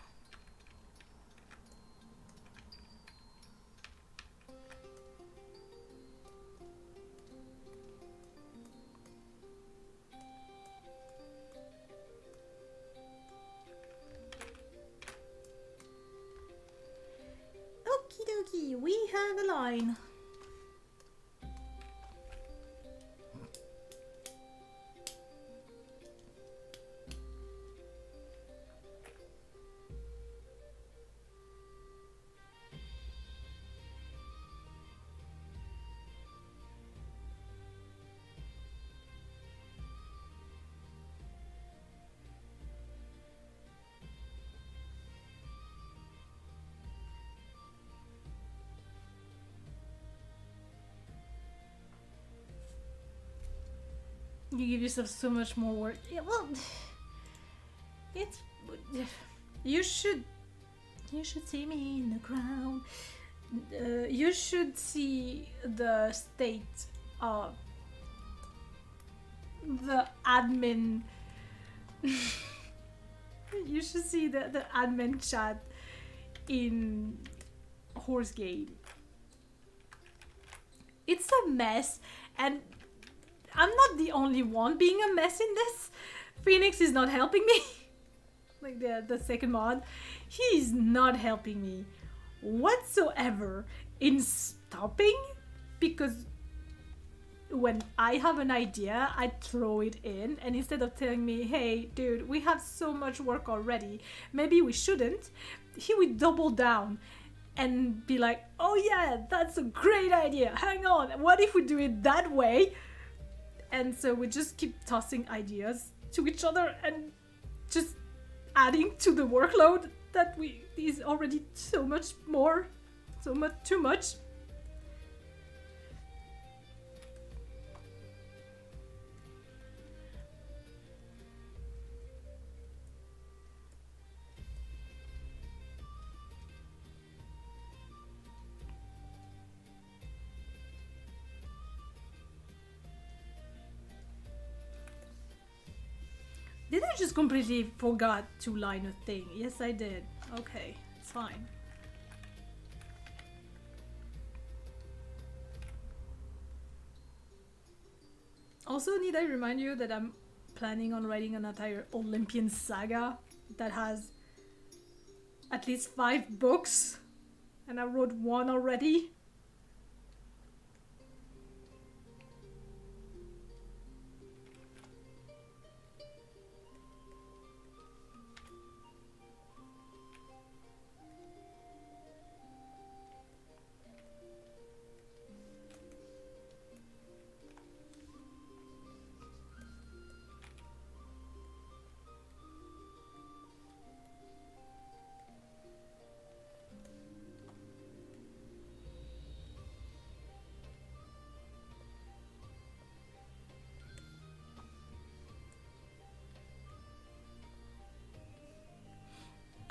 Okie dokie, we have a line. You give yourself so much more work. Yeah, well, it's you should see me in the crown. You should see the state of the admin. You should see the admin chat in Horse Game. It's a mess, and I'm not the only one being a mess in this. Phoenix is not helping me. Like the second mod, he's not helping me whatsoever in stopping, because when I have an idea, I throw it in, and instead of telling me, hey dude, we have so much work already, maybe we shouldn't, he would double down and be like, oh yeah, that's a great idea, hang on, what if we do it that way? And so we just keep tossing ideas to each other and just adding to the workload that is already so much too much. Did I just completely forgot to line a thing? Yes, I did. Okay, it's fine. Also, need I remind you that I'm planning on writing an entire Olympian saga that has at least 5 books, and I wrote 1 already.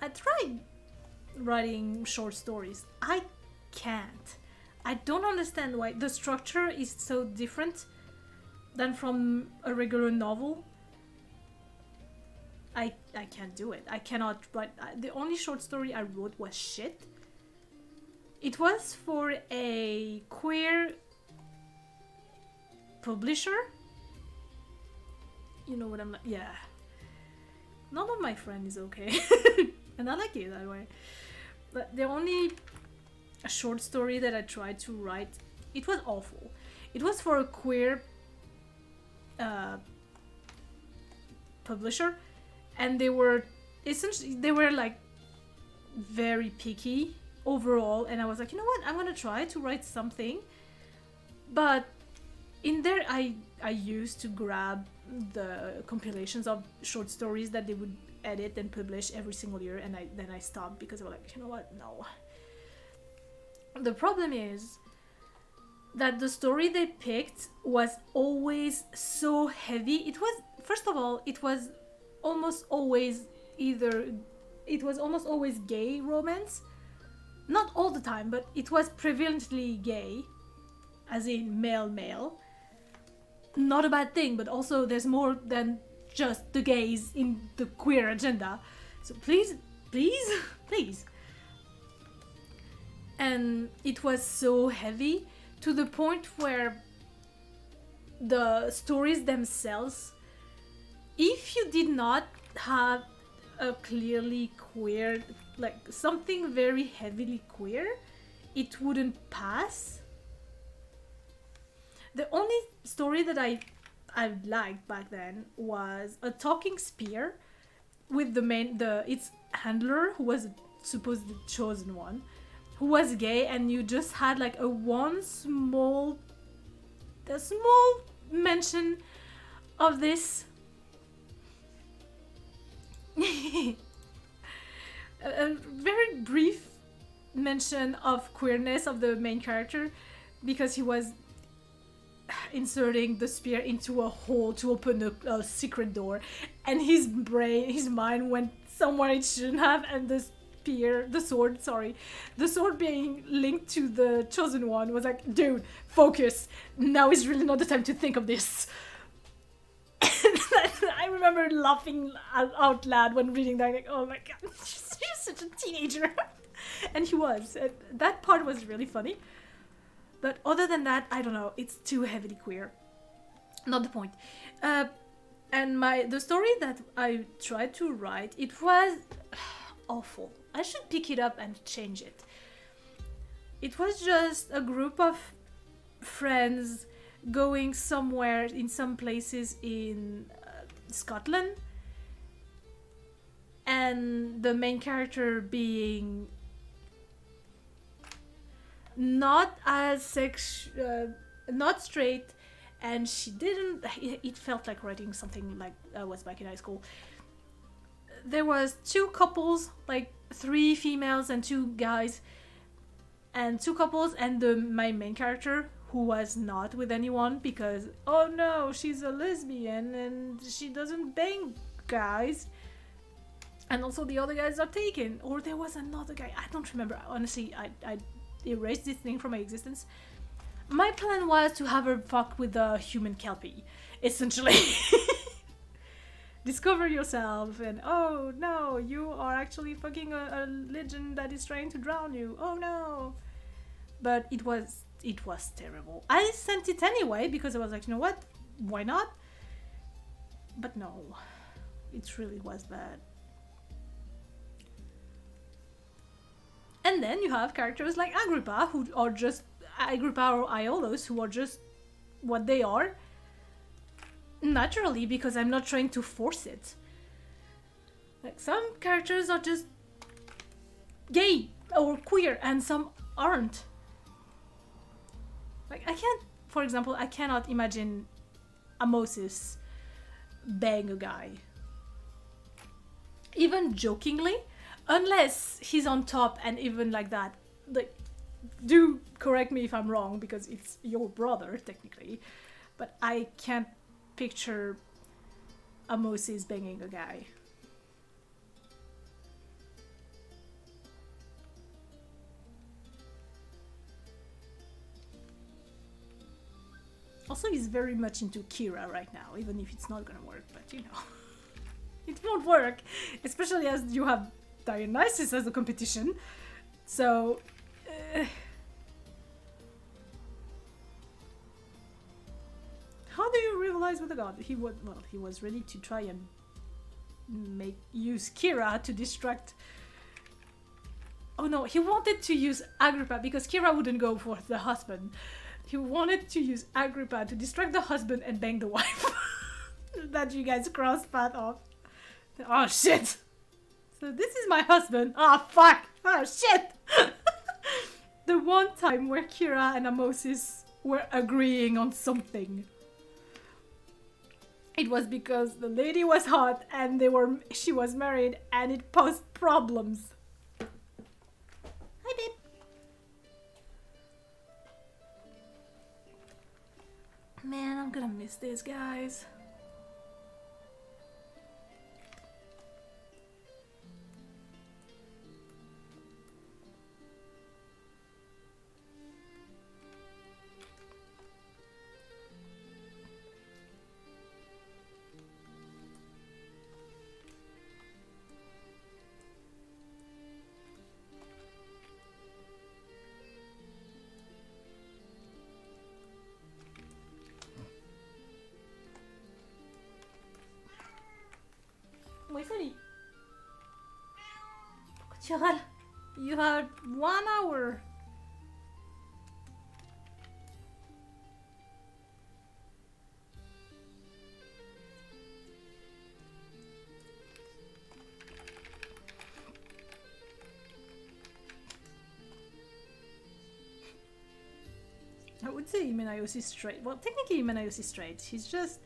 I tried writing short stories. I can't. I don't understand why the structure is so different than from a regular novel. I can't do it. I cannot write. The only short story I wrote was shit. It was for a queer publisher. You know what I'm like? Yeah. None of my friend is okay. And I like it that way. But the only short story that I tried to write, it was awful. It was for a queer publisher, and they were like very picky overall, and I was like, you know what, I'm gonna try to write something. But in there I used to grab the compilations of short stories that they would edit and publish every single year, and then I stopped because I was like, you know what, no. The problem is that the story they picked was always so heavy. It was, first of all, it was almost always gay romance. Not all the time, but it was prevalently gay, as in male. Not a bad thing, but also there's more than just the gays in the queer agenda. So please. And it was so heavy to the point where the stories themselves, if you did not have a clearly queer, like something very heavily queer, it wouldn't pass. The only story that I liked back then was a talking spear with its handler, who was supposed the chosen one, who was gay, and you just had like a small mention of this. A very brief mention of queerness of the main character, because he was inserting the spear into a hole to open a secret door, and his mind went somewhere it shouldn't have, and the sword being linked to the chosen one was like, dude, focus, now is really not the time to think of this. I remember laughing out loud when reading that, like, oh my god, you're such a teenager. And he was. That part was really funny. But other than that, I don't know, it's too heavily queer. Not the point. And the story that I tried to write, it was awful. I should pick it up and change it. It was just a group of friends going somewhere in some places in Scotland, and the main character being not straight, and she didn't. It felt like writing something like I was back in high school. There was 2 couples, like 3 females and 2 guys, and 2 couples, and my main character, who was not with anyone because, oh no, she's a lesbian and she doesn't bang guys, and also the other guys are taken. Or there was another guy, I don't remember, honestly. I erased this thing from my existence. My plan was to have her fuck with a human kelpie, essentially. Discover yourself, and oh no, you are actually fucking a legend that is trying to drown you. Oh no. But it was terrible. I sent it anyway because I was like, you know what? Why not? But no, it really was bad. And then you have characters like Agrippa or Aiolos, who are just what they are. Naturally, because I'm not trying to force it. Like, some characters are just gay or queer and some aren't. Like, for example, I cannot imagine Amosis bang a guy. Even jokingly, unless he's on top, and even like that. Like, do correct me if I'm wrong, because it's your brother, technically. But I can't picture Amosis banging a guy. Also, he's very much into Kira right now, even if it's not gonna work, but you know. It won't work, especially as you have Dionysus as a competition. So... how do you rivalize with a god? He was ready to try and use Kira to distract... Oh no, he wanted to use Agrippa because Kira wouldn't go for the husband. He wanted to use Agrippa to distract the husband and bang the wife. That you guys cross path off. Oh shit! So this is my husband. Oh fuck! Oh shit! The one time where Kira and Amosis were agreeing on something. It was because the lady was hot and she was married and it posed problems. Hi babe. Man, I'm gonna miss this, guys. Wait, sorry. You had 1 hour. I would say Hymenaios is straight. Well, technically Hymenaios is straight. He's just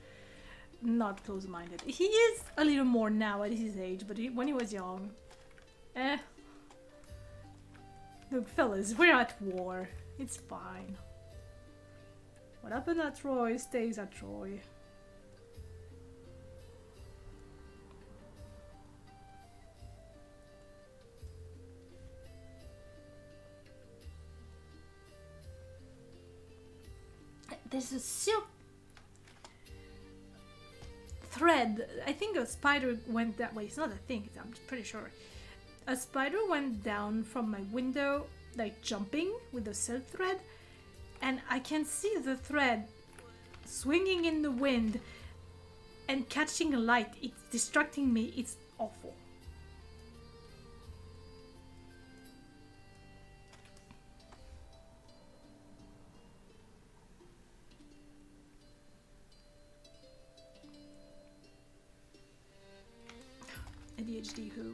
not close-minded. He is a little more now at his age, but when he was young, look, fellas, we're at war. It's fine. What happened at Troy stays at Troy. There's a silk thread. I think a spider went that way. It's not a thing, I'm pretty sure. A spider went down from my window, like jumping with the silk thread, and I can see the thread swinging in the wind and catching a light. It's distracting me. It's awful. ADHD who?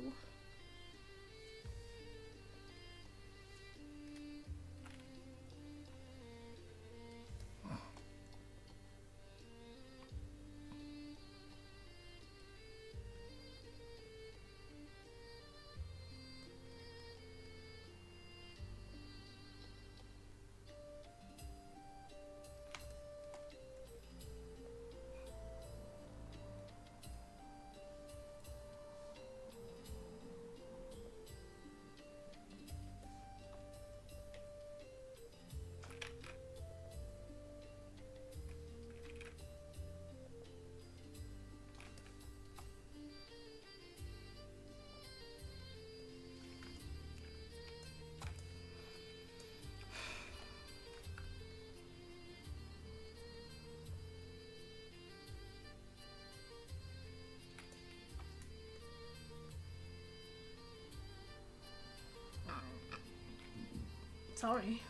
Sorry.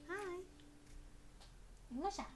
Hi. 見ました。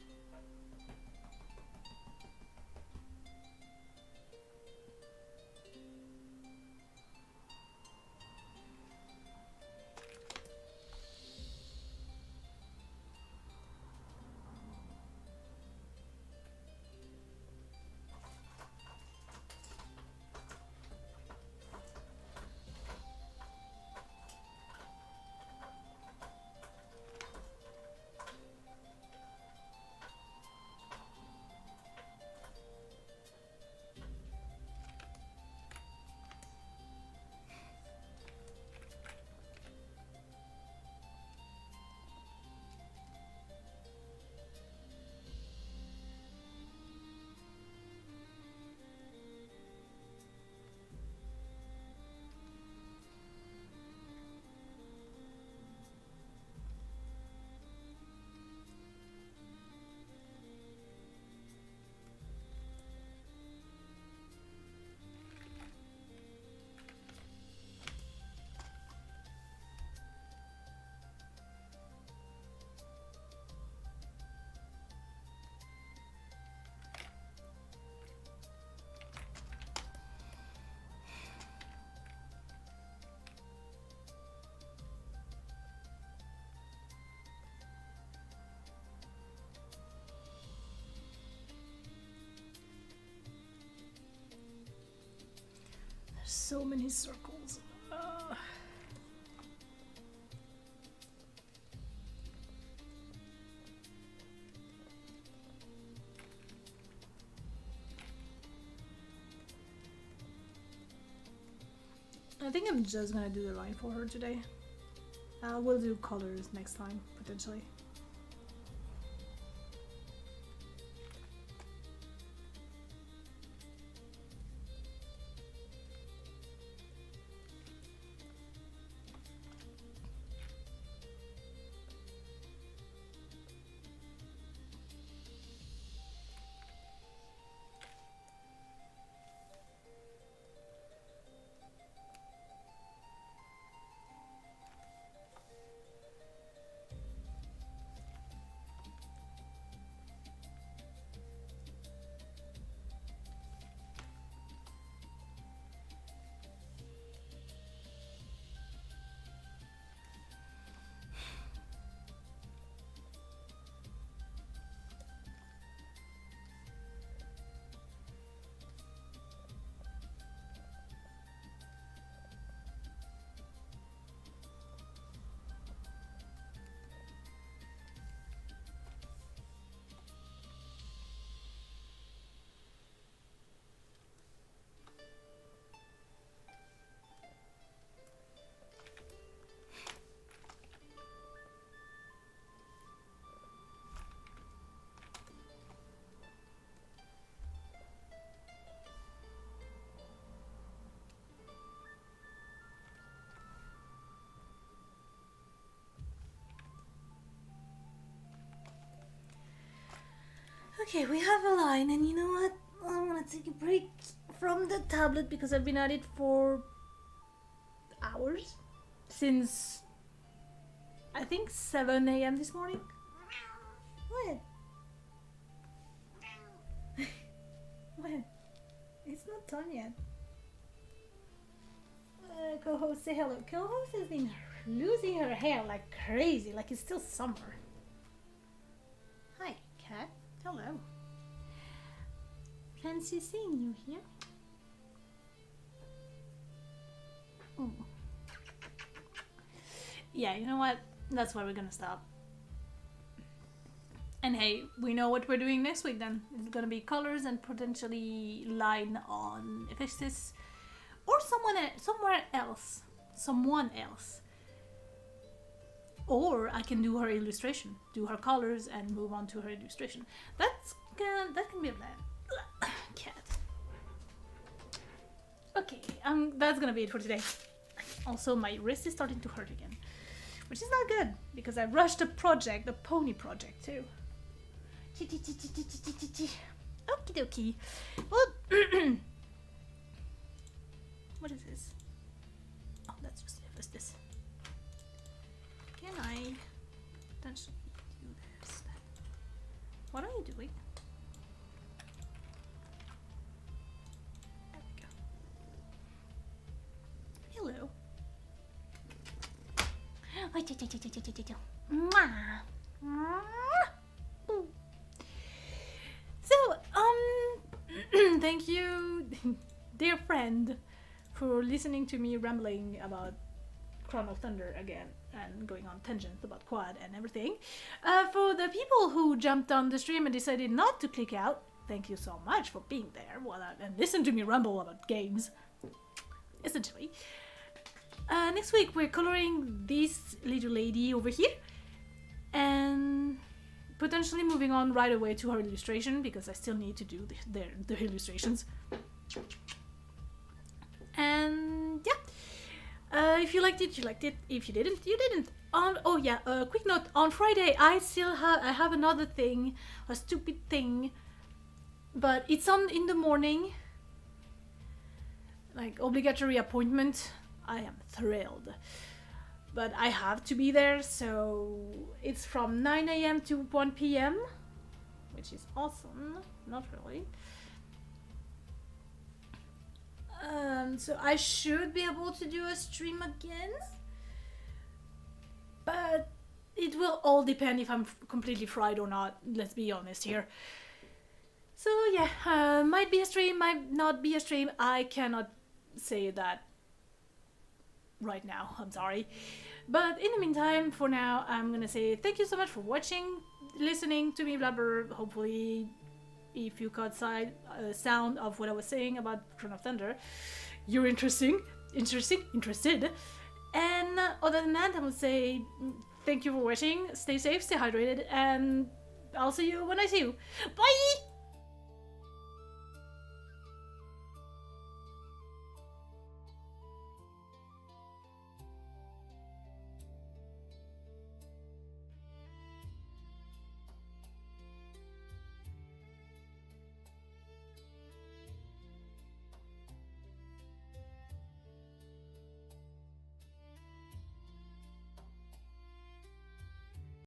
so many circles. I think I'm just gonna do the line for her today. We'll do colors next time, potentially. Okay, we have a line, and you know what? I'm gonna take a break from the tablet because I've been at it for hours. Since I think 7 a.m. this morning. What? What? It's not done yet. Co-host, say hello. Co-host has been losing her hair like crazy, like it's still summer. Hi, cat. Hello. Fancy seeing you here. Mm. Yeah, you know what? That's where we're gonna stop. And hey, we know what we're doing next week then. It's gonna be colors and potentially line on Ephesus or somewhere else. Someone else. Or I can do her illustration, do her colors, and move on to her illustration. That can be a plan. Cat. Okay, that's gonna be it for today. Also, my wrist is starting to hurt again, which is not good because I rushed a project, the pony project too. Okie dokie. Well, what is this? Oh, that's just this. Can I potentially do this then? What are you doing? There we go. Hello. So, thank you, dear friend, for listening to me rambling about Crown of Thunder again and going on tangents about quad and everything. For the people who jumped on the stream and decided not to click out, thank you so much for being there and listen to me ramble about games, essentially. Next week we're coloring this little lady over here and potentially moving on right away to her illustration because I still need to do the illustrations. And yeah, if you liked it, you liked it. If you didn't, you didn't. Oh yeah, quick note, on Friday I have another thing, a stupid thing, but it's on in the morning, like obligatory appointment. I am thrilled, but I have to be there, so it's from 9 a.m. to 1 p.m, which is awesome. Not really. So I should be able to do a stream again, but it will all depend if I'm completely fried or not, let's be honest here. So yeah, might be a stream, might not be a stream. I cannot say that right now. I'm sorry. But in the meantime, for now, I'm gonna say thank you so much for watching, listening to me blabber. Hopefully, if you caught sound of what I was saying about Throne of Thunder, you're interested. And other than that, I would say thank you for watching, stay safe, stay hydrated, and I'll see you when I see you. Bye!